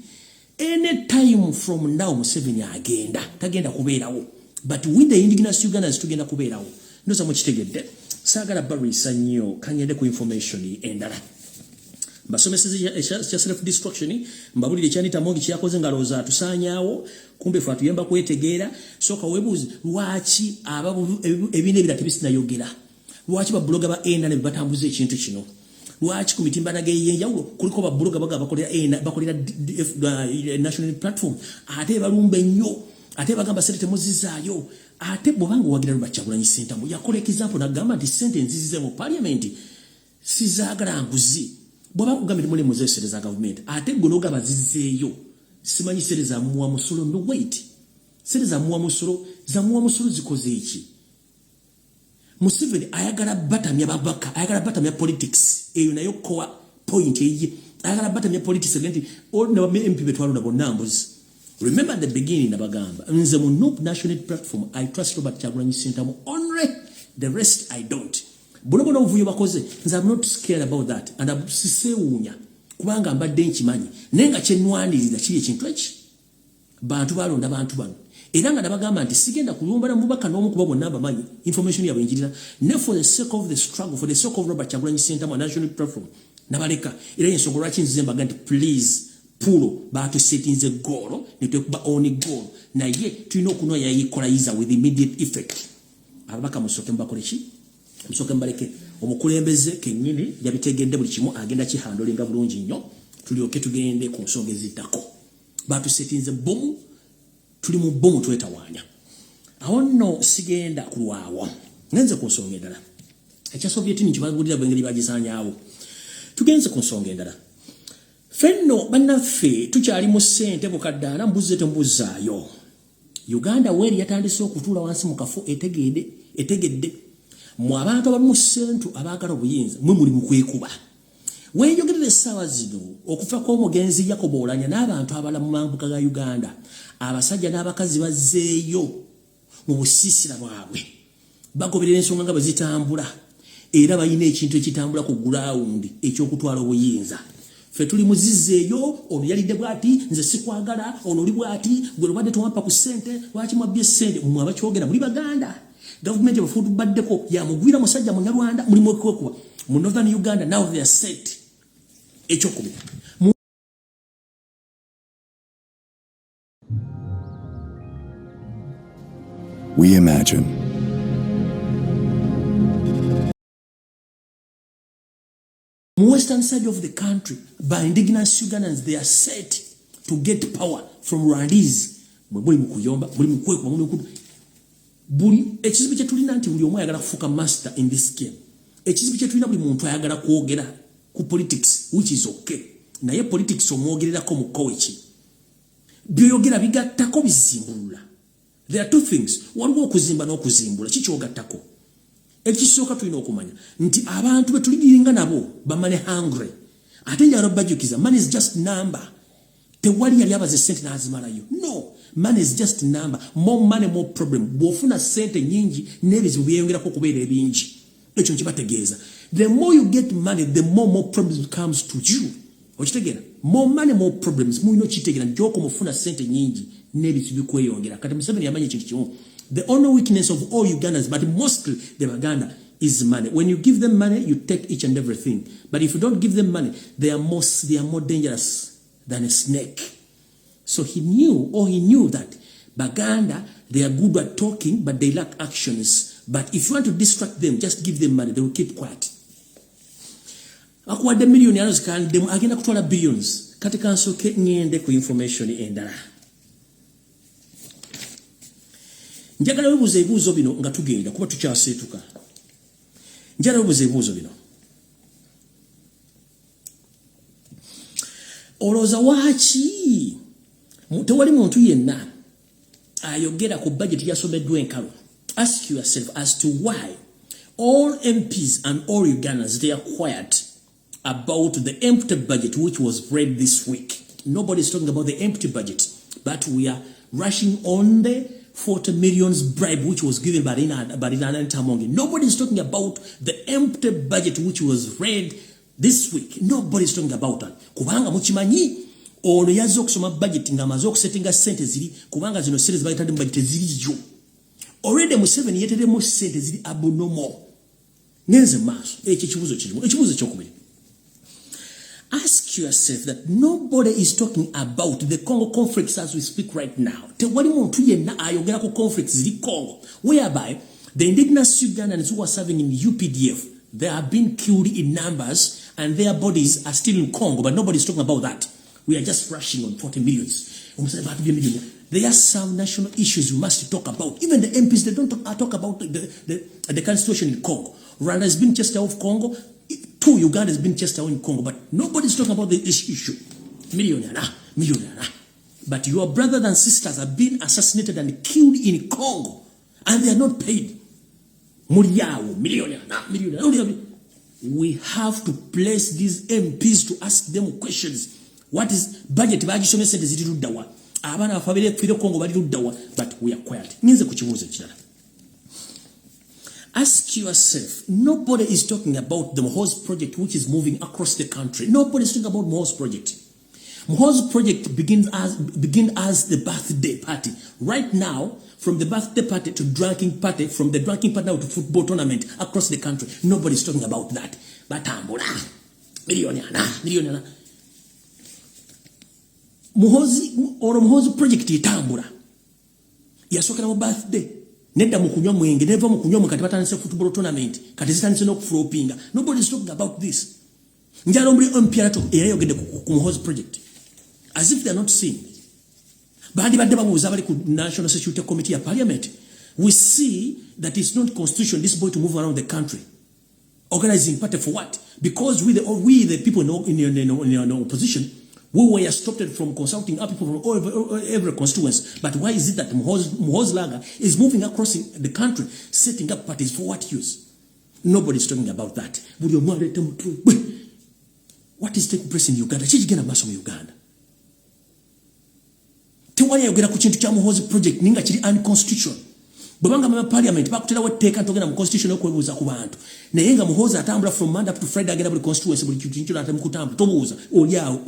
any time from now Museveni agenda tagenda kubeerawo but with the indigenous Ugandans tugenda kubeerawo ndoza mukitegedde saagala barisa nnyo kangende ku information endala basomeseze ya self destruction mbabulire kyani Tamongi kyakoze ngaloza tusanyawo kumbe fatu yemba kwetegeera soka webuzi lwaki ababu ebine bila tebisina yogera lwaki ba bloga ba enda ne batambuze ekintu kino lwaki ku mitimbana ge yenjawulo kuliko ba bloga bakolera enda bakolera national platform ate balumbe nnyo ate bagamba sente temuzizaayo ate bobanga wagira Kyagulanyi Ssentamu yakola example nagamba nti sente nzizize mu parliament sizaagala nguzi bwaba kugambira muli muzesere za government ate gologa bazizeeyo simanyi sere za muwa musolo no wait sere za muwa musolo zikoze iki Museveni ayagala batamya babaka ayagala batamya politics eyo nayo koa point eyi ayagala batamya politics agenti all na MP betwalo na bonambos remember at the beginning nabagamba nze mu NUP national platform I trust Kyagulanyi Ssentamu only the rest I don't Bono uvuyo bakoze I'm not scared about that and sisewunya kubanga mbadde nkimanyi nenga kyenwanirira kiri ekintu eki bantu balonda bantu bano era nga nabagamba nti sigenda kulumba na mubaka n'omu kuba bonna bamanyi information yabwe njirira ne for the sake of the struggle for the sake of Kyagulanyi Ssentamu national platform nabaleka era ensonga lwaki nzize mbaga nti please pulo batusetinze golo ne twekuba oni golo naye tulina okunoya yikolayiza with immediate effect ababaka musoke mbakolechi musoke mbaleke omukulembeze kennyini yabitegedde buli kimu agenda kihandolinga bulungi nnyo tulyoke tugende ku nsonga ezitako batusetinze bomu tuli mu bomu twetawanya awo nno sigenda kulwawo ngenze ku nsonga endala ekya Soviet ni kibagulira bwengeri bagisanyawo tugenze ku nsonga endala fenno bannaffe tukyali mu ssente bukaddana mbuze tembuzaayo Uganda weri yatandise okutuula wansi mu kafo etegedde mu abantu abamu ssentu abaagala obuyinza mwe muli mu kwekuba weeyogerera essaawa zino okufa kw'omugenzi Yakobo Olanya n'abantu abala mu mambuka ga Uganda abasajja n'abakazi bazzeeyo mu busiisira bwabwe bagoberera ensonga nga bwe zitambula era bayina ekintu ekitambula ku gulawundi eky'okutwala obuyinza fe tuli muzizzeeyo ono yalidde bw'ati nze sikwagala ono oli bw'ati gwe lubadde towampa ku ssente lwaki mwabbye ssente mmwe abakyogera muli Baganda gavumenti ebafuutu baddeko yamugwira musajja munyarwanda muli mwekwekuba mu Northern Uganda now they are set ekyokubiri We imagine. Western side of the country, by indigenous Ugandans, they are set to get power from Rwandese. Ekizibu kye tulina nti buli omu ayagala kufuuka master in this game. Ekizibu kye tulina buli muntu ayagala kwogera ku politics, which is okay. Naye politics omwogererako mu koweki. Byoyogera bigattako bizimbulula. There are two things. Waliwo okuzimba n'okuzimbula. Kikyogattako. Ekisooka tulina okumanya nti abantu be tuligiringa nabo bamane hungry. Ate njagala bajukiza, money is just number. Tewali yali abaze sente n'azimalayo. No. Money is just number. More money, more problem. Bw'ofuna sente nyingi n'ebizibu byeyongerako okubeera ebingi. Ekyo nkibategeeza. The more you get money, the more problems comes to you. Okitegeera? More money, more problems. Mulina okitegeera gy'oko mufuna sente nyingi n'ebizibu bikweyongera. Kati Museveni yamanya ekintu kimu. The only weakness of all Ugandans, but mostly the Baganda, is money. When you give them money, you take each and everything. But if you don't give them money, they are more dangerous than a snake. So he knew that Baganda, they are good at talking, but they lack actions. But if you want to distract them, just give them money, they will keep quiet. Akuwadde millionaires kandi agenda kutwala billions. Kati kansoke ngende ku information endala. Njagala webuuza ebibuuzo bino nga tugenda kuba tukyaseetuka. Njagala webuuza ebibuuzo bino. Olowooza waaki tewali muntu yenna ayogera ku budget yasomeddwa enkalo. Ask yourself as to why all MPs and all Ugandans, they are quiet about the empty budget which was read this week. Nobody is talking about the empty budget, but we are rushing on the 40 million bribe which was given by Tamongi. Nobody is talking about the empty budget which was read this week. Nobody is talking about that. Kubanga muchimanyi ono yazze okusoma budget nga amaze okusetinga sente ziri kubanga zino sente zibayitadde mu budget ziriyo. Already Museveni yeteremu sente ziri abnormal. Ngenze maaso ekyo kibuzo kirimu. Ekibuzo kyokubiri. Ask yourself that nobody is talking about the Congo conflicts as we speak right now. Tewali muntu yenna ayogera ku conflicts ziri Congo, whereby the indigenous Ugandans who are serving in UPDF, they have been killed in numbers and their bodies are still in Congo, but nobody is talking about that. We are just rushing on 40 millions. There are some national issues we must talk about. Even the MPs, they don't talk about the current situation in Congo. Rwanda has been chased out of Congo. Uganda has been chased out in Congo, but nobody's talking about this issue. Millionaire. But your brothers and sisters have been assassinated and killed in Congo, and they are not paid. Millionaire. We have to place these MPs to ask them questions. What is budget? But we are quiet. Ask yourself, nobody is talking about the Moho's project which is moving across the country. Nobody is talking about Moho's project. Moho's project begins as the birthday party. Right now, from the birthday party to drinking party, from the drinking party now to football tournament across the country, nobody is talking about that. But millionaire. Moho's project itambula. Yasokera mu birthday. Nedda mu kunywa mwenge, neva mu kunywa kati batandise football tournament, kati zitandise n'okuflopinga. Nobody is talking about this. Njalo muri MPR to era yogende ku Muhoozi project. As if they are not seeing. Bandi badde babuuza bali ku National Security Committee ya Parliament. We see that it's not constitution this boy to move around the country. Organizing party for what? Because we the people in opposition, we were stopped from consulting our people from every constituency. But why is it that Muhoozi Laga is moving across the country, setting up parties for what use? Nobody is talking about that. What is taking place in Uganda? Chigenda maso mu Uganda. Tewali yogera ku kintu kya Muhoozi project ninga kiri unconstitutional. Bwanga mu parliament bakutera wetteeka togenda mu constitution okwebuuza ku bantu. Naye nga Muhoozi atambula from Monday up to Friday agenda buli constituency buli kintu kintu ate mukutambula tobuuza oli awo.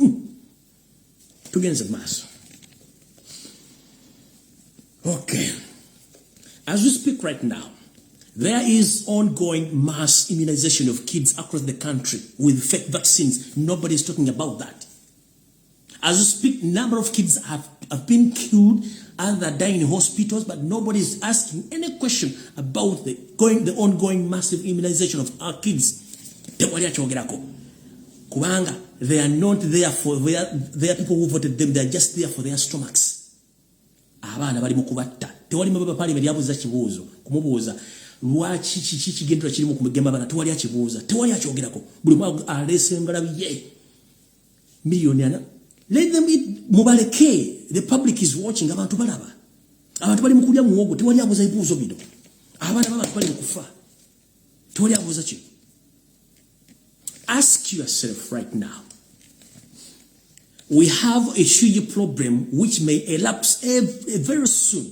Tugenze maso. Okay. As we speak right now, there is ongoing mass immunization of kids across the country with fake vaccines. Nobody is talking about that. As we speak, number of kids have been killed and are dying in hospitals, but nobody is asking any question about the ongoing massive immunization of our kids. Kubanga, they are not there for their people who voted them, they are just there for their stomachs. Abana bali mukubatta. Tewali mababa pali byabuza kibuuzo. Kumubuuza. Lwaki kigendera kirimu kumugema bana tewali akibuuza. Tewali akyogerako. Buli mwago alese ngalabi ye. Millionaire. Let them eat mubaleke. The public is watching abantu balaba. Abantu bali mukulya muwogo tewali abuuza ibuuzo bino. Abana baba bali mukufa. Tewali abuuza ki. Ask yourself right now. We have a huge problem which may elapse very soon.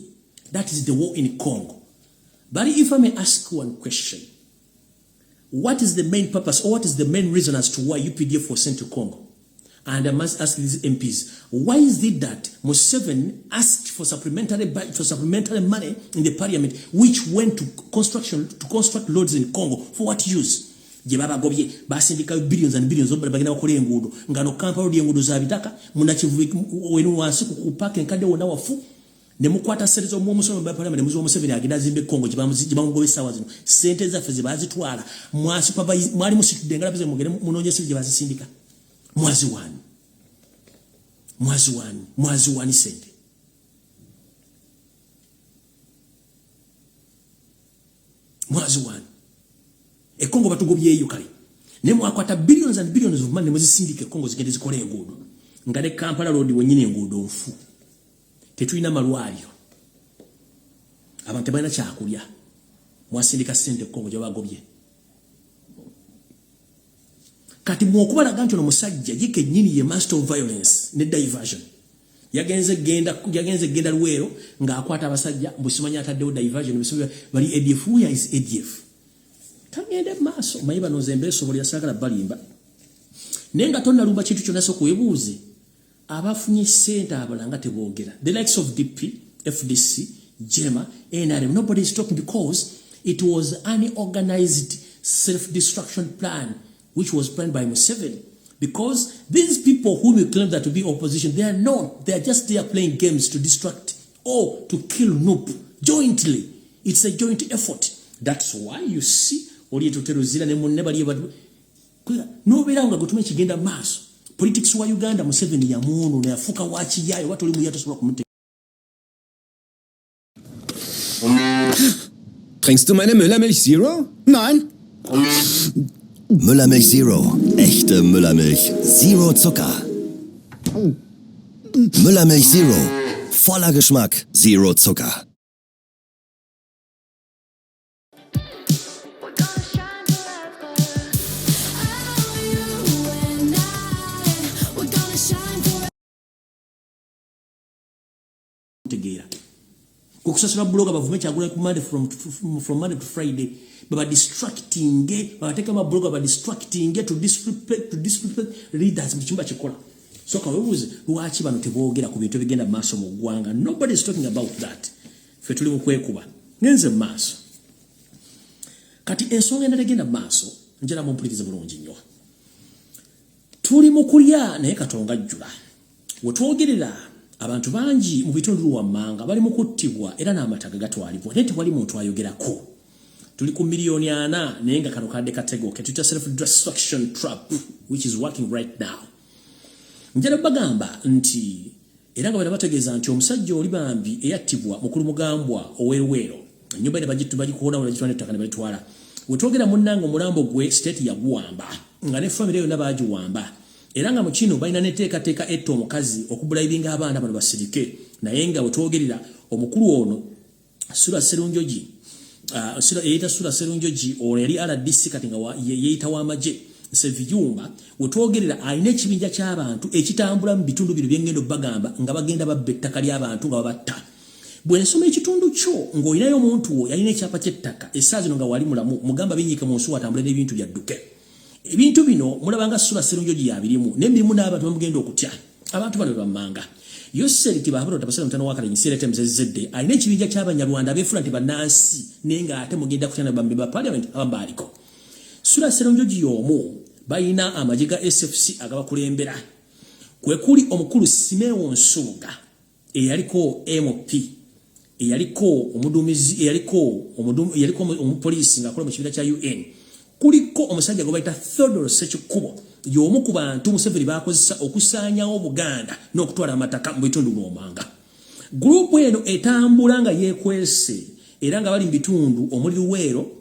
That is the war in Congo. But if I may ask one question, what is the main purpose or what is the main reason as to why UPDF was sent to Congo? And I must ask these MPs, why is it that Museveni asked for supplementary money in the parliament which went to construct roads in Congo? For what use? Jebaba gobye basindika billions and billions of bagenda bakole engudo ngano kampalo lye engudo za bitaka munakivu wenu wansi ku park enkade wona wafu ne mukwata serezo mu musomo ba parliament muzo Museveni agenda zimbe Congo jibamugobe sawa zino sente za fezi bazitwala mwasi papa mwali musitude ngala bize mugere munonye sije bazisindika mwazi wani sente mwazi wani Congo batugobye eyo kale ne mwakwata billions and billions of money muzisindike Congo zigende zikole engudo ngale Kampala road wenyine engudo nfu tetulina malwalyo abantu balina kyakulya mwasindika sente Congo gye bagobye kati mwokubala gancho no musajja yike nyini ye master of violence ne diversion yagenze genda Luwero nga akwata abasajja mbusimanya ataddewo diversion bisubira bali ADF who is ADF kagende maso mayiba nozembe sobolya sagala balimba nenga tonna lumba kintu kyonna sokwebuuze abafunye sente abalanga tebogera the likes of DP FDC Jema NRM nobody is talking because it was an organized self-destruction plan which was planned by Museveni because these people who will claim that to be opposition they are just there playing games to distract or to kill NUP jointly. It's a joint effort. That's why you see oli tuteruzira ne munne bali badu no belanga gutume kigenda maso politics wa Uganda Museveni ya munu na yafuka wachi yayo watu limu yato soba kumute. Trinkst du meine Müllermilch Zero? Nein. Müllermilch Zero. Echte Müllermilch. Zero Zucker. Müllermilch Zero. Voller Geschmack. Zero Zucker. Kukusasula blogger bavume kyagula ku Monday from Monday to Friday baba distracting baba take ma blogger baba distracting to disrespect leaders mu chimba chikola so kawebuze lwaki bano tebogera ku bintu bigenda maso mu gwanga nobody is talking about that fe tuli bukwekuba ngenze maso kati ensonga endagenda maso njala mu mpulirize bulungi nnyo tuli mu kulya naye katonga jjula wetwogerera abantu bangi mu bitundu wammanga bali mu kuttibwa era n'amataga gatwalibwa naye tewali muntu ayogerako. Tuli ku miliyoni 4 naye nga kano kadde katego ke tuyita self destruction trap which is working right now. Njala bagamba nti era nga bategeeza nti omusajja oli bambi eyattibwa mukulu mugambwa oweewero ennyumba ne bagikuona wala gitwala ettaka ne balitwala. Wetwogera munnange omulambo gwe state yaguwamba nga ne family yonna baagiwamba era nga mu kino balina neteekateeka etta omukazi okubulaibinga abaana bano basirike naye nga wetwogerera omukulu ono Sura Serunjoji Sura Serunjoji ono yali RDC kati nga yeeyita w'amagye Seviyumba wetwogerera alina ekibinja ky'abantu ekitambula mu bitundu bino byengendo bagamba nga bagenda babba ettaka ly'abantu nga babatta. Bwe nsoma ekitundu kyo ng'olinayo omuntu wo yalina ekyapa ky'ettaka essaawa zino nga wali mulamu mugamba binyiike mu nsi watambule n'ebintu byadduke. Ebintu bino mulabanga Sura Serunjoji yabirimu n'emirimu n'abantu bamugenda okutya abantu bano bammanga. Yoseri Tibahabura tapasala mutano wakale nyisirete mzezedde alina ekibinja ky'Abanyarwanda abeefula nti bannansi naye ng'ate mugenda kutyana bambi ba parliament abambaliko. Sura Serunjoji y'omu bayina amagye ga SFC agabakulembera kwe kuli omukulu Simeon Nsubuga eyaliko MP eyaliko omudumizi eyaliko omupolisi ng'akola mu kibiina kya UN kuliko omusajja gwe bayita Theodore Sekikubo y'omu ku bantu Museveni bakozesa okusaanyawo Buganda n'okutwala amataka mu bitundu by'omwanga. Gurupu eno etambula nga yeekwese era nga bali mu bitundu omuli Luweero,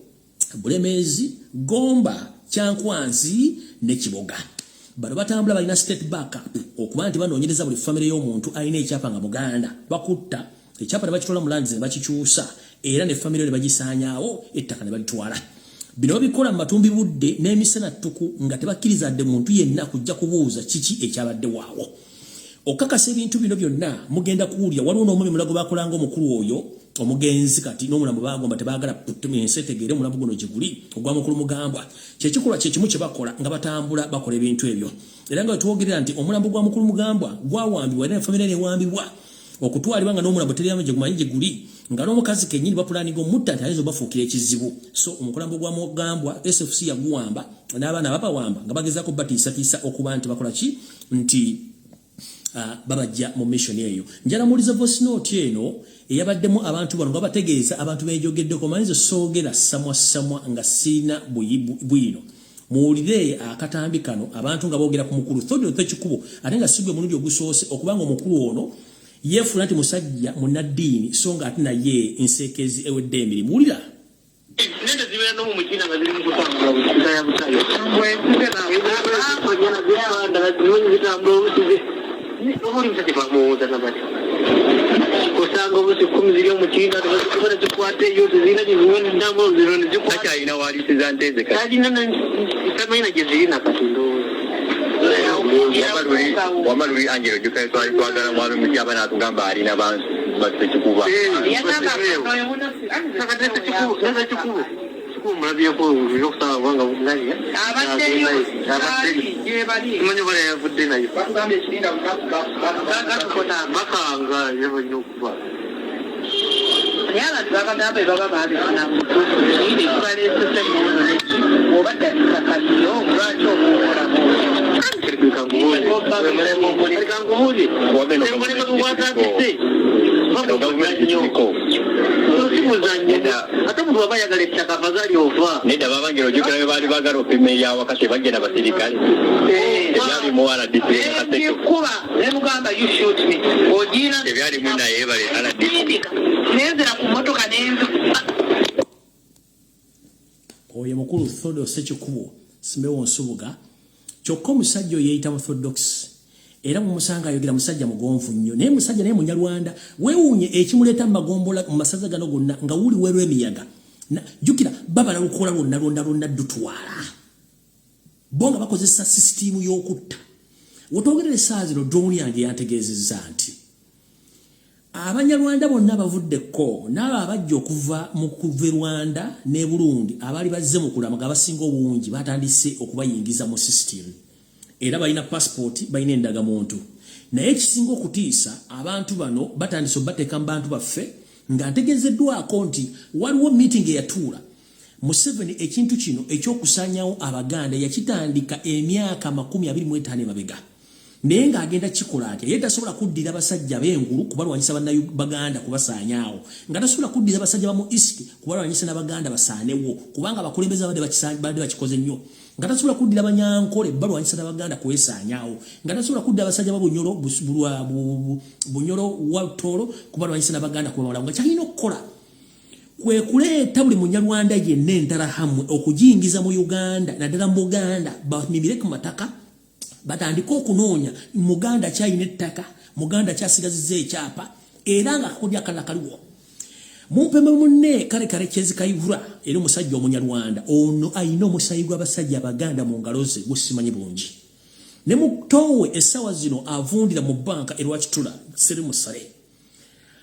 Bulemeezi, Gomba, Kyankwanzi ne Kiboga. Bano batambula balina state backup okuba nti banoonyereza buli famire y'omuntu alina ekyapa nga Buganda bakutta ekyapa ne bakitwala mu lands ne bakikyusa era ne famire ne bagisaanyaawo ettaka ne balitwala. Bino bikola mu matumbi budde n'emisana ttuku nga tebakkiriza dde muntu yenna kujja kubuuza kiki ekyabadde waawo. Okakasa ebintu bino byonna mugenda kuwulya waliwo n'omwami mulago bakolanga omukulu oyo omugenzi kati n'omulambo bagomba tebaagala ensetegere omulambo guno gye guli ogwa mukulu mugambwa kyekikolwa kyekimu kye bakola nga batambula bakola ebintu ebyo era nga wetwogerera nti omulambo gwa mukulu mugambwa gwawambibwa era efamire newambibwa okutwalibwa nga n'omulambo teryamu gye gumanyi gye guli nga n'omukazi kennyini bapulaninga omutta nti ayinza obafuukira ekizibu. So omulambo gwa mugambwa SFC yaguwamba n'abaana babawamba nga bagezaako batiisatiisa okuba nti bakola ki nti babajja mu mission eyo. Njala muliza voice note eno eyabaddemu abantu bano nga bategeeza abantu beejogeddeko manyizo soogera samwa nga sina bwino muwulire akatambi kano abantu nga boogera ku mukulu Theodore Sekikubo ate nga sigwe mulundi ogusoose okubanga omukulu ono yeefuna nti musajja munnaddiini so nga ate naye enseekezi ewedde emirimu. Muwulira nende zibeera n'omu mukina nga ziri mu kutambula bukiga ya butayo obuli musajja bamuwuuza nabati kusanga obusi 10 ziri omukiina tebazikubona zikwate eyo tezirina gyeziwona endambulo zirona zikuakyalina waalisiza nteze kalina tamanyina gye ziri nakati wama luli angelo gyokale twagala mwami muti aba natugamba alina basekikuba mulabyeko yokusaba kubanga bulali manyi bala yavudde nayo bakanga yabalina okuba yala twakagamba ebaba babifuna mutuire kubalesese muno obadde kakaliyo lwaki omuwola ate omuntu waba ayagala ettaka afazali ova nedda babangera ojjukira bwe baali baagala opimeeya wakati bagenda basirikale ebyalimu RDC-kuba nemugamba you shoot me ogiina ebyalimu naye bale RDC nenzera ku mmotoka nenzukuba oyo mukulu Theodore Sekikubo Simeon Nsubuga kyokka omusajja oyo yeeyita Orthodox era mumusanga ayogera musajja mugonvu nnyo naye musajja naye munyarwanda weewuunye ekimuleeta mu magombola mu masaza gano gonna nga wuli weerwa emiyaga jjukira babala lukola lwonna ddutwala bo nga bakozesa sisitiimu y'okutta. Wetwogerera essaawa zino drone yange yantegeezezza nti Abanyarwanda bonna bavuddeko n'abo abajja okuva mu kuva Rwanda ne Burundi abaali bazze mu kulama abasinga obungi batandise okubayingiza mu system era balina passport balina endagamuntu naye ekisinga okutiisa abantu bano batandise obateeka mu bantu baffe nga ntegeezeddwako nti waliwo meeting eyatuula Museveni ekintu kino ekyokusaanyawo Abaganda yakitandika emyaka 25 emabega nenga agenda kikola ate yeta sobola kuddira abasajja b'engulu kubalwanyisa Baganda kubasaanyaawo nga tasobola kuddira abasajja ba mu East kubalwanyisa n'Abaganda basaanewo kubanga abakulembeze abadde bakikoze nnyo nga tasobola kuddira abanyankole balwanyisa n'Abaganda kuwesaanyaawo nga tasobola kuddira abasajja ba bunyoro watoro kubalwanyisa n'Abaganda kubawala nga kyalina okukola kwe kuleeta buli munyarwanda yenna entalahamwe okujingiza mu Uganda naddala mu Buganda bamimire ku mataka batandika okunoonya Muganda kyayina ettaka Muganda kyasigazizza ekyapa era nga kakodya akalala kaliwo mumpeme munne kale kyezikayihura era omusajja omunyarwanda ono ayina omusayi gw'abasajja Abaganda mu ngalo ze gusimanyi bulungi ne mutowe essaawa zino avundira mu banka erwakitula sere musale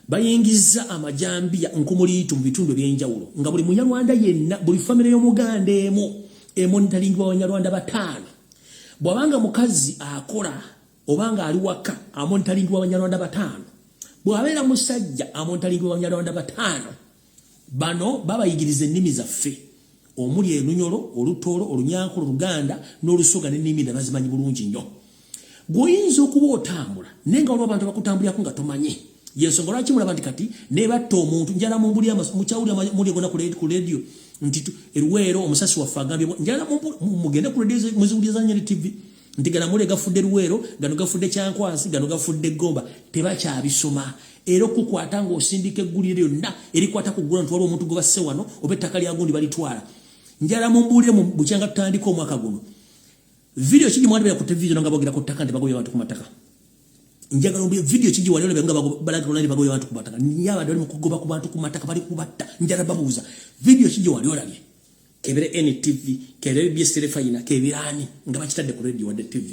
bayingiza amajambiya nkumuliitu mu bitundu ebyenjawulo nga buli munyarwanda yenna buli famire y'Omuganda emonitalingi b'Abanyarwanda bataano bwabanga mukazi akola obanga ali waka amonitalingi b'Abanyarwanda bataano bwabeera musajja amonitalingi b'Abanyarwanda bataano bano babayigiriza ennimi zaffe omuli Olunyolo Olutoolo Olunyankole Oluganda n'Olusoga n'ennimi bazimanyi bulungi nnyo gwoyinza okuba otambula nenga waliwo abantu bakutambulirako nga tomanyi yensonga lwaki mulaba nti kati nebatta omuntu njala mumbulira mukyawulira muligona ku radio nti Eruweero omusasi waffe agambye njala mugende ku radio muziwuliriza nnyo TV nti gana mule gafudde Eruweero gano gafudde Kyankwasi gano gafudde Gomba tebakyabisoma era okukwata ng'osindika eggulire lyonna erikwata ku ggula nti waliwo omuntu gwe basse wano oba ettaka lya gundi balitwala njala mumbulire mu bukyanga tutandika omwaka guno video kigi mwandibera ku television nga bagera ku ttaka nti bagobye abantu ku mataka njagala mbi video kigi wali olebe nga balagiro nali bagobye abantu ku mataka nyaba dali mu kugoba ku bantu ku mataka bali kubatta njala babuuza video kigi wali olabye kebere NTV kebere BS Telefina kebirani nga bakitadde ku radio wadde TV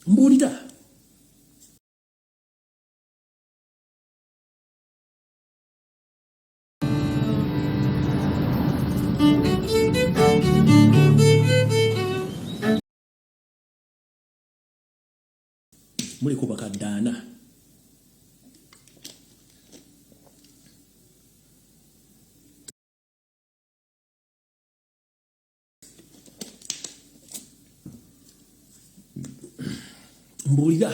mbulira muli kubaka dana mbulira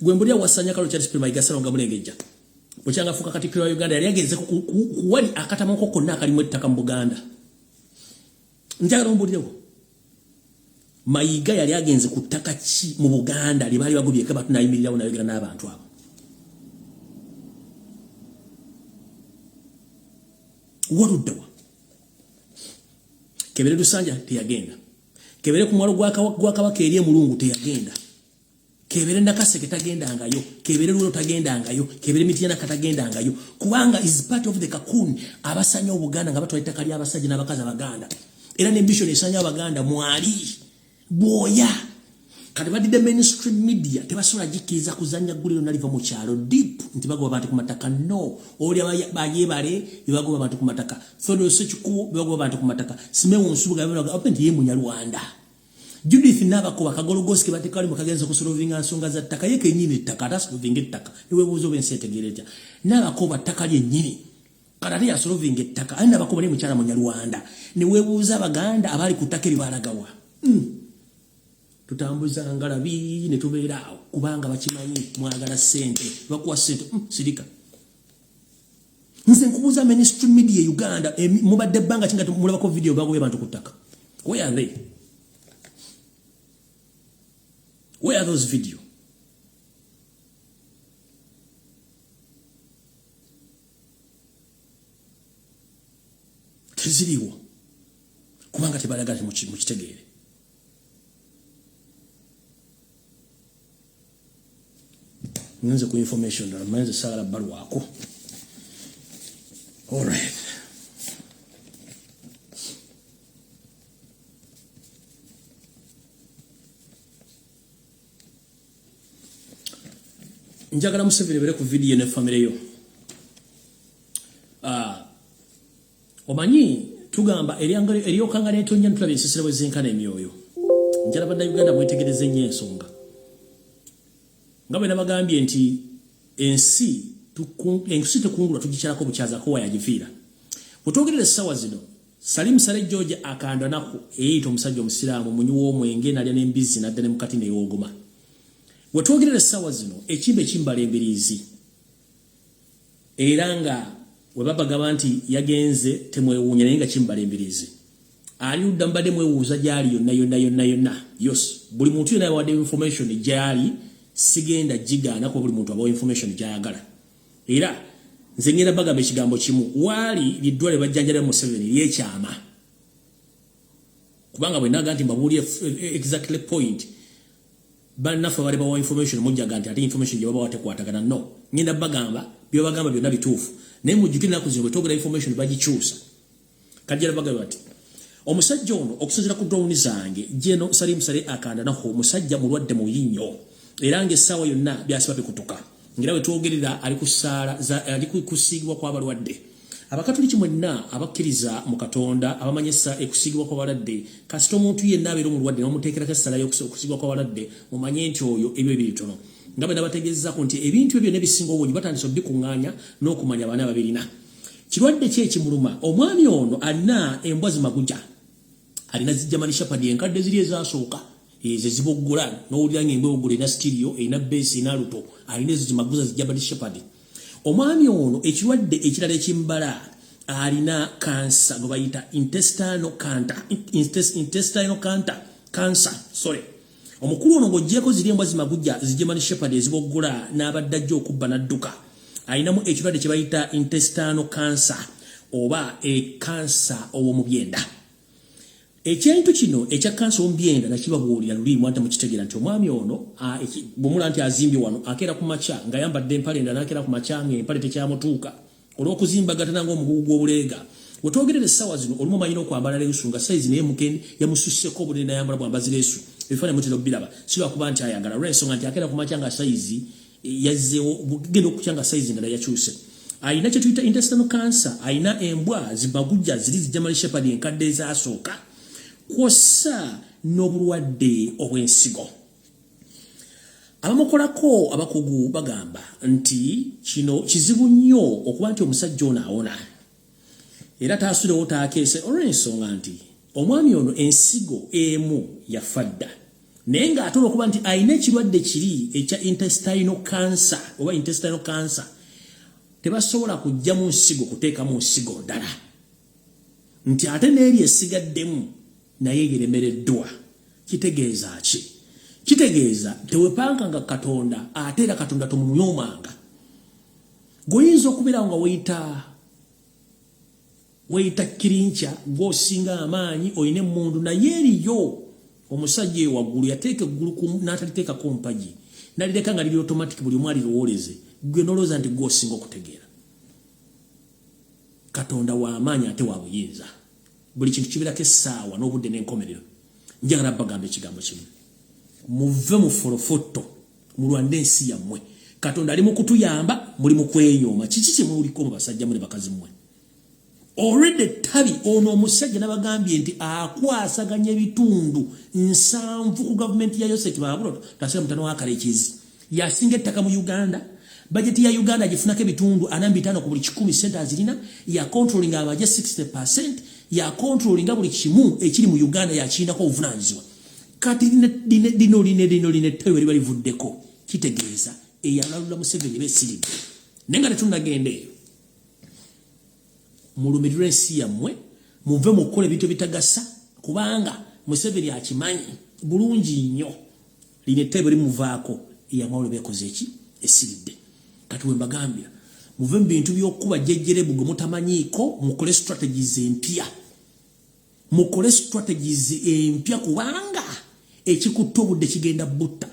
gwe mbulira wasanya kalo Charles Prima igasalo nga mulengeja bukyanga fuka katikiro wa Uganda yali agenze kuwali akatamako konna akalimu ettaka mu Buganda njagala mbulirawo Mayiga yali agenze ku ttaka ki mu Buganda libali bagubye ke batu nayimirirawo nayogera n'abantu abo waluddawa kebere Lusanja teyagenda kebere ku mwalo gwa Kabaka eri Mulungu teyagenda kebere Nakaseke tagendangayo kebere Lulo tagendangayo kebere Mityana katagendangayo kubanga is part of the cocoon abasanya Obuganda nga batwala ettaka lya abasajja n'abakazi Abaganda era ne mission esanya Abaganda mwali boya kati badde mainstream media tebasobola jikiriza kuzanya guliro naliva mu kyalo deep nti bagoba abantu ku mataka no oli bayebale bagoba abantu ku mataka Thodo Sekikubo bagoba abantu ku mataka Simewo Nsubuga bagoba open ye munyarwanda Judith Nabakoba Kagologoski batekali mu kagenza ku solvinga nsonga za ttaka yeke nyini ttaka tasolvinga ttaka niwe buzo bensetegereja Nabakoba ttaka lye nyini kadali ya solvinga ttaka anda bakoba ne mukyala munyarwanda niwe buza Abaganda abali ku ttaka libalagawa tutambuza ngalabi ne tubeeraawo kubanga bakimanyi mwagala sente bakuwa sente sirika nze nkubuza mainstream media Uganda mubadde banga kinga mulabako video bagoye bantu kutaka where are they where are those video teziriwo kubanga tebalagala mu kitegeere nze ku information na manze sala balwako all right njagala Museveni bere ku video ne family yo omanyi tugamba eriyo kangana etonya ntulabe sisira bwezinkana emyoyo njala Abanayuganda mwetegereze nnyo ensonga ngabe nabagambye nti ensi tekungulwa tugikyalako bukyaza ko wayagifira butwogerere sawa zino Salim Sale George akanda nako eyito omusajja omusiraamu munyuwo omwenge nalya n'embizi nadde ne mukati ne yogoma. Wetwogerera sawa zino ekimbe kimbala embirizi. Era nga we babagamba nti yagenze temwewuunya naye nga kimbala embirizi. Ali udda mbadde mwewuuza gyali yonna. Yes, buli muntu yena yawadde information gyali sigenda jigaana ko buli muntu abawa information gyayagala. Era nze ngenda bagamba ekigambo kimu wali liddwale bajjanjala Museveni lyekyama. Kubanga bwe naga nti mbabuulye exactly point bannaffe bali bawa information mujjaga nti ate information gye babawa tekwatagana no. Ngenda bagamba byo bagamba byonna bituufu. Naye mujjukire naku zino bwe twogera information bagikyusa. Kajjala bagamba bati omusajja ono okusinziira ku drone zange jeno Salim Sale akanda naho omusajja mulwadde mu Yino. Era ng'essaawa yonna byasiba bikutuka. Ngira wetwogerera ali kusaala ali kusiigibwa kwa balwadde. Abakatoliki mwenna abakkiriza mu Katonda abamanyisa ekusiigibwa kwa balwadde kasita omuntu yenna abeera omulwadde n'omuteekerako essala y'okusiigibwa kwa balwadde mumanye nti oyo ebyo ebiritono. Nga bwe nabategeezezako nti ebintu ebyo n'ebisinga obungi batandise obbikuŋŋaanya n'okumanya abaana babirina. Kirwadde ki ekimuluma? Omwami ono alina embwa zimaguja. Alina zijjamani shapadi enkadde ziri ezasooka. Eze ziboggola n'owulira ng'embwa ewoggula ena sitirio ena besi ena luto alina ezo zimaguza zijjamani shapadi. Omwami ono ekirwadde ekirala ekimbala alina kansa gwe bayita intestinal cancer. Omukulu ono ng'oggyeko ziri embwa zimaguja zijjamani shapadi eziboggola n'abadde ajja okubba n'adduka. Alinamu ekirwadde kye bayita intestinal cancer oba kansa ow'omubyenda. Ekintu kino ekya kansa ombyenda nakibabuulira luli mwanta mukitegeera nti omwami ono bw'omula nti azimbye wano akeera ku makya nga yambadde empale endala n'akeera ku makya ng'empale tekyamutuuka olw'okuzimbagatana ng'omugugu gw'obuleega. Wetwogerera essaawa zino olumu amalina okwambala leesu nga sayizi naye mukendi yamususseko obunene n'ayambala bwambazi leesu. Ebifaananyi mutera obbiraba si lwakuba nti ayagala olw'ensonga nti akeera ku makya nga sayizi yazzeewo bugenda okukya nga sayizi endala yakyuse. Alina kye tuyita intestinal cancer, alina embwa zibagujja ziri zijjamali shepard enkadde ezasooka kwossa n'obulwadde obw'ensigo. Abamukolako abakugu bagamba nti kino kizibu nnyo okuba nti omusajja ono awona era taasulewo taakeese olw'ensonga nti omwami ono ensigo emu yafadda naye ng'ate olw'okuba nti alina ekirwadde kiri ekya intestinal cancer oba intestinal cancer tebasobola kujja mu nsigo kuteekamu nsigo ndala nti ate n'eri esigaddemu naye yeremereddwa. Kitegeeza ki? Kitegeeza tewepanganga Katonda ate era Katonda tomumuyomanga. Goyinza okubeera nga weyita kirincha gwosinga amaanyi oyine emmundu naye eriyo omusajja waggulu yateeka eggulu n'ataliteekako mpagi nalireka nga liri automatic buli omu alirowooleze gwe nolowooza nti gwosinga okutegeera. Katonda w'amaanyi ate wa buyinza. Buli kintu kibeerako essaawa n'obudde n'enkomerero. Njagala bagamba ekigambo kimu. Muve mu folofotto mulwande ensi yammwe. Katonda ali mu kutuyamba muli mu kwenyooma. Kiki kye muliko mu basajja muli bakazi mmwe? Already tabi ono omusajja n'abagambye nti akwasaganya ebitundu 7 ku gavumenti ya Yoseki Babulo tasira mutano wa Kalekizi. Yasinga ettaka mu Uganda. Bajeti ya Uganda agifunako ebitundu 45 ku buli 10 sente azirina ya controlling abaje 60% ya controlling buli kimu ekiri mu Uganda yakinako obuvunanyizibwa. Kati dino tewe bali vuddeko kitegeeza eyalalula Museveni besiride. Nenga tetunagende mulumirire ensi yammwe muve mukola ebintu bitagasa kubanga Museveni akimanyi bulungi nnyo linetebe limuvaako eyamawolo bekoze eki esiride. Kati we mbagambira muve mu bintu by'okuba jjejjerebu gwe mutamanyiiko mukole strategies empya. Mukole strategies empya kubanga ekikutta obudde kigenda butta.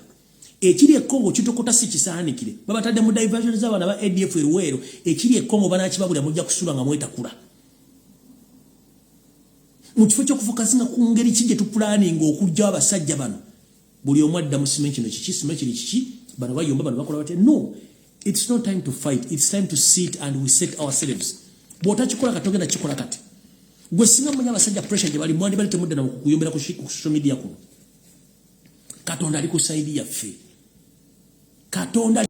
Ekiri ekongo kitokota si kisaanikire. Babatadde mu diversion z'abaana ba ADF eruweero ekiri ekongo banakibabula mujja kusula nga mwetakula. Mu kifo ky'okufokasinga ku ngeri ki gye tupulaninga okujja abasajja bano buli omu adda mu sime kino kiki sime kiri kiki bano bayomba bano bakola bate. No, it's not time to fight. It's time to sit and we set ourselves. Bw'otakikola kati ogenda kikola kati. Gwe singa manya abasajja pressure gye bali mwandi bali temudda na kukuyombera ku social media kuno. Katonda ali ku side yaffe. Katonda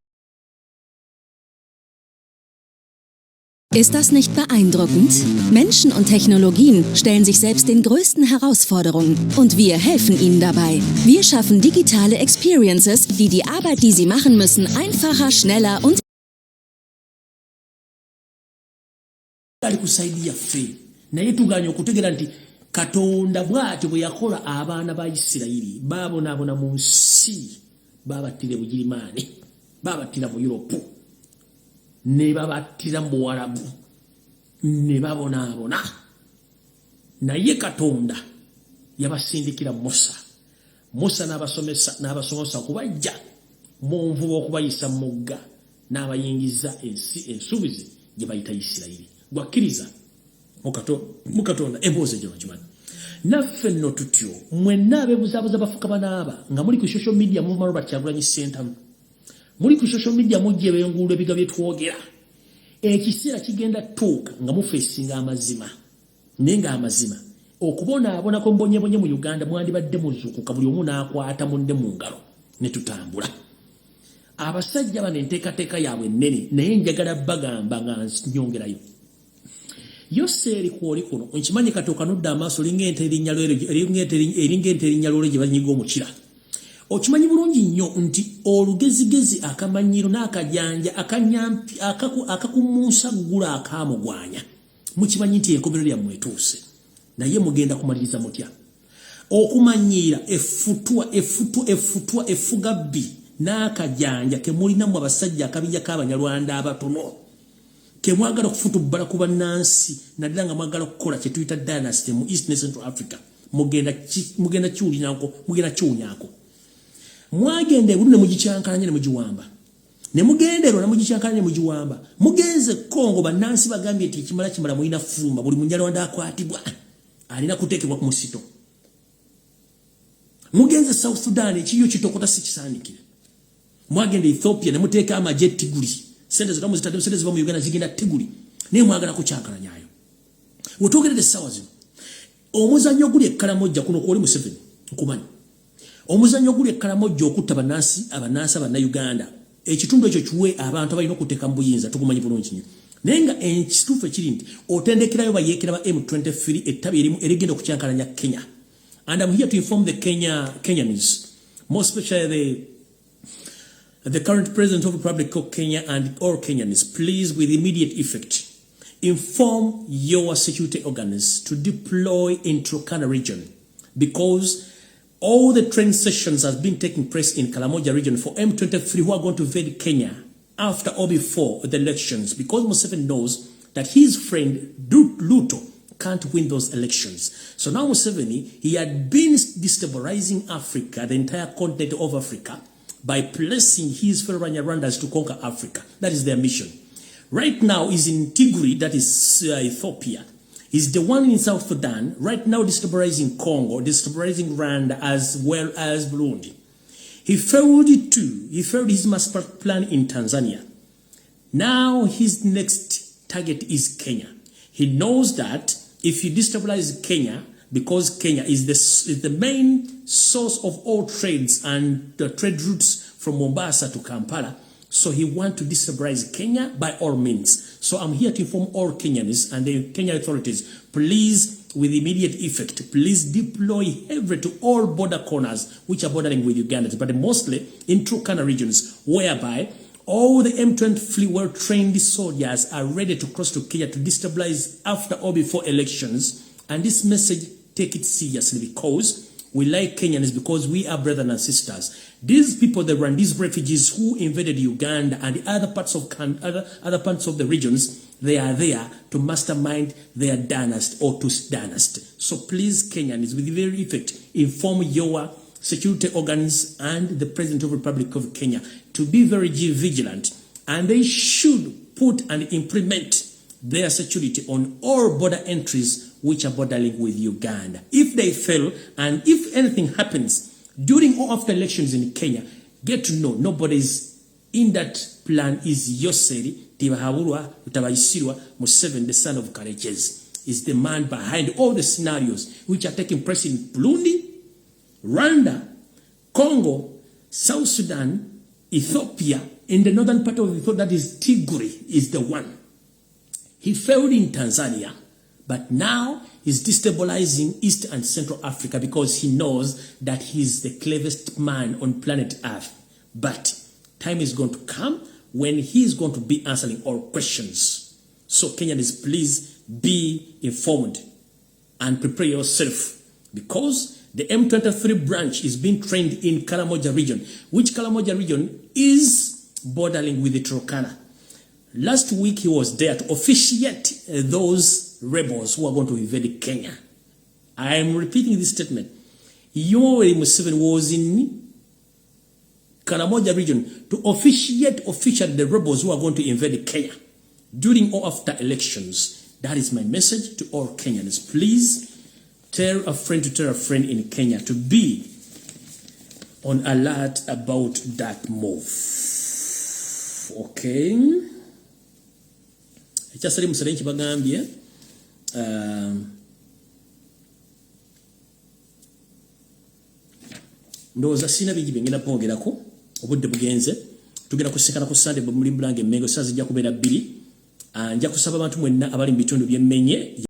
Ist das nicht beeindruckend? Menschen und Technologien stellen sich selbst den größten Herausforderungen und wir helfen ihnen dabei. Wir schaffen digitale Experiences, die die Arbeit, die sie machen müssen, einfacher, schneller und naye tuganya okutegera nti Katonda bw'atyo bwe yakola abaana ba Isirayiri baabonaabona mu nsi baabattira Bugirimaani baabattira mu Europe ne babattira mu Buwarabu ne babonaabona naye Katonda yabasindikira Musa n'abasomesa okubajja mu nvuba okubayisa mu mugga n'abayingiza ensi ensuubizi gye bayita Isirayiri gwakkiriza Mukatonda emboozi gye bakimanyi naffe nno tutyo mwenna abeebuzaabuza bafuka banaaba nga muli ku social media muvuma Robert Kyagulanyi Ssentamu muli ku social media mujje benguulo ebiga bye twogera ekiseera kigenda tuuka nga mufeesinga amazima naye nga amazima okubonaabonako mbonyebonye mu Uganda mwandibadde muzuukuka buli omu n'akwata munne mu ngalo ne tutambula abasajja bano enteekateeka yaabwe ennene naye njagala bagamba nga nyongerayo Yoseeri kwoli kuno nkimanyi Katooka nodda amaaso eringa ente erinnya loole gye banyiga omukira okimanyi bulungi nnyo nti olugezigezi akamanyiro n'akajanja akakumuusa ggula akaamugwanya mukimanyi nti enkomerero lyammwe etuuse naye mugenda kumaliriza mutya okumanyiira efutwa efuga bbi n'akajanja kemulinamu abasajja akabijja k'Abanyarwanda abatono kemwagala okufutubbala ku bannansi naddala nga mwagala okukola kye tuyita dynasty mu East ne Central Africa mugenda kiwunyako mwagenda ebulu ne mugikyankalanya ne mugiwamba ne mugenderwa ne mugikyankalanya ne mugiwamba mugenze Kongo bannansi bagambye nti kimala mulina fuluma buli Munyarwanda akwatibwa alina kuteekebwa ku musito mugenze South Sudan ekiyo kitokota si kisaanikire mwagenda Ethiopia ne muteeka amagye Tiguli sente zitamu zitadde sente ziva mu Uganda zigenda Tiguli naye mwagala kucyankalanyayo wetwogeredde essaawa zino omuzannyo oguli ekkalamojja kuno kwoli Museveni nkumanyi omuzannyo oguli ekkalamojja okutta abannansi Abanayuganda ekitundu ekyo kiwe abantu abalina okuteeka mu buyinza tukumanyi bulungi nnyo naye nga ekituufu ekiri nti otendekerayo bayeekera ba M23 ettabi erimu erigenda okucyankalanya Kenya and I'm here to inform the Kenyans more especially the current President of the Republic of Kenya and all Kenyans, please, with immediate effect, inform your security organs to deploy into Turkana region because all the training sessions have been taking place in Kalamoja region for M23 who are going to invade Kenya after or before the elections because Museveni knows that his friend Luto can't win those elections. So now Museveni, he had been destabilizing Africa, the entire continent of Africa, by placing his fellow Rwandas to conquer Africa. That is their mission. Right now is in Tigray, that is Ethiopia. He's the one in South Sudan, right now destabilizing Congo, destabilizing Rwanda as well as Burundi. He failed his master plan in Tanzania. Now his next target is Kenya. He knows that if you destabilize Kenya, because Kenya is the main source of all trades and the trade routes from Mombasa to Kampala. So he wants to destabilize Kenya by all means. So I'm here to inform all Kenyans and the Kenya authorities, please, with immediate effect, please deploy heavily to all border corners which are bordering with Uganda, but mostly in Turkana regions, whereby all the M23 well-trained soldiers are ready to cross to Kenya to destabilize after or before elections. And this message, take it seriously because we like Kenyans because we are brothers and sisters. These people that run these refugees who invaded Uganda and the other parts of the regions, they are there to mastermind their dynasty or to dynasty. So please, Kenyans, with very effect, inform your security organs and the President of the Republic of Kenya to be very vigilant, and they should put and implement their security on all border entries which are bordering with Uganda. If they fail, and if anything happens during or after elections in Kenya, get to know nobody's in that plan is Yoseeri Tibahabulwa Utabaisirwa Museveni, the son of Karekezi, is the man behind all the scenarios which are taking place in Burundi, Rwanda, Congo, South Sudan, Ethiopia, in the northern part of Ethiopia, that is Tigray, is the one. He failed in Tanzania, but now he's destabilizing East and Central Africa because he knows that he's the cleverest man on planet Earth. But time is going to come when he's going to be answering all questions. So Kenyans, please be informed and prepare yourself, because the M23 branch is being trained in Karamoja region, which Karamoja region is bordering with the Turkana. Last week he was there to officiate those rebels who are going to invade Kenya. I am repeating this statement. Yino Museveni was in Karamoja region to officiate officially the rebels who are going to invade Kenya during or after elections. That is my message to all Kenyans. Please tell a friend to tell a friend in Kenya to be on alert about that move. Okay. Ekyasali Museveni bagambye ndowooza sina bingi bye ngenda kwogerako, obudde bugenze. Tugenda kusikana ku Sunday bwe muli Bulange Mmengo, saa zijja kubeera 2. Nja kusaba abantu mwenna abali mu bitundu by'emmenye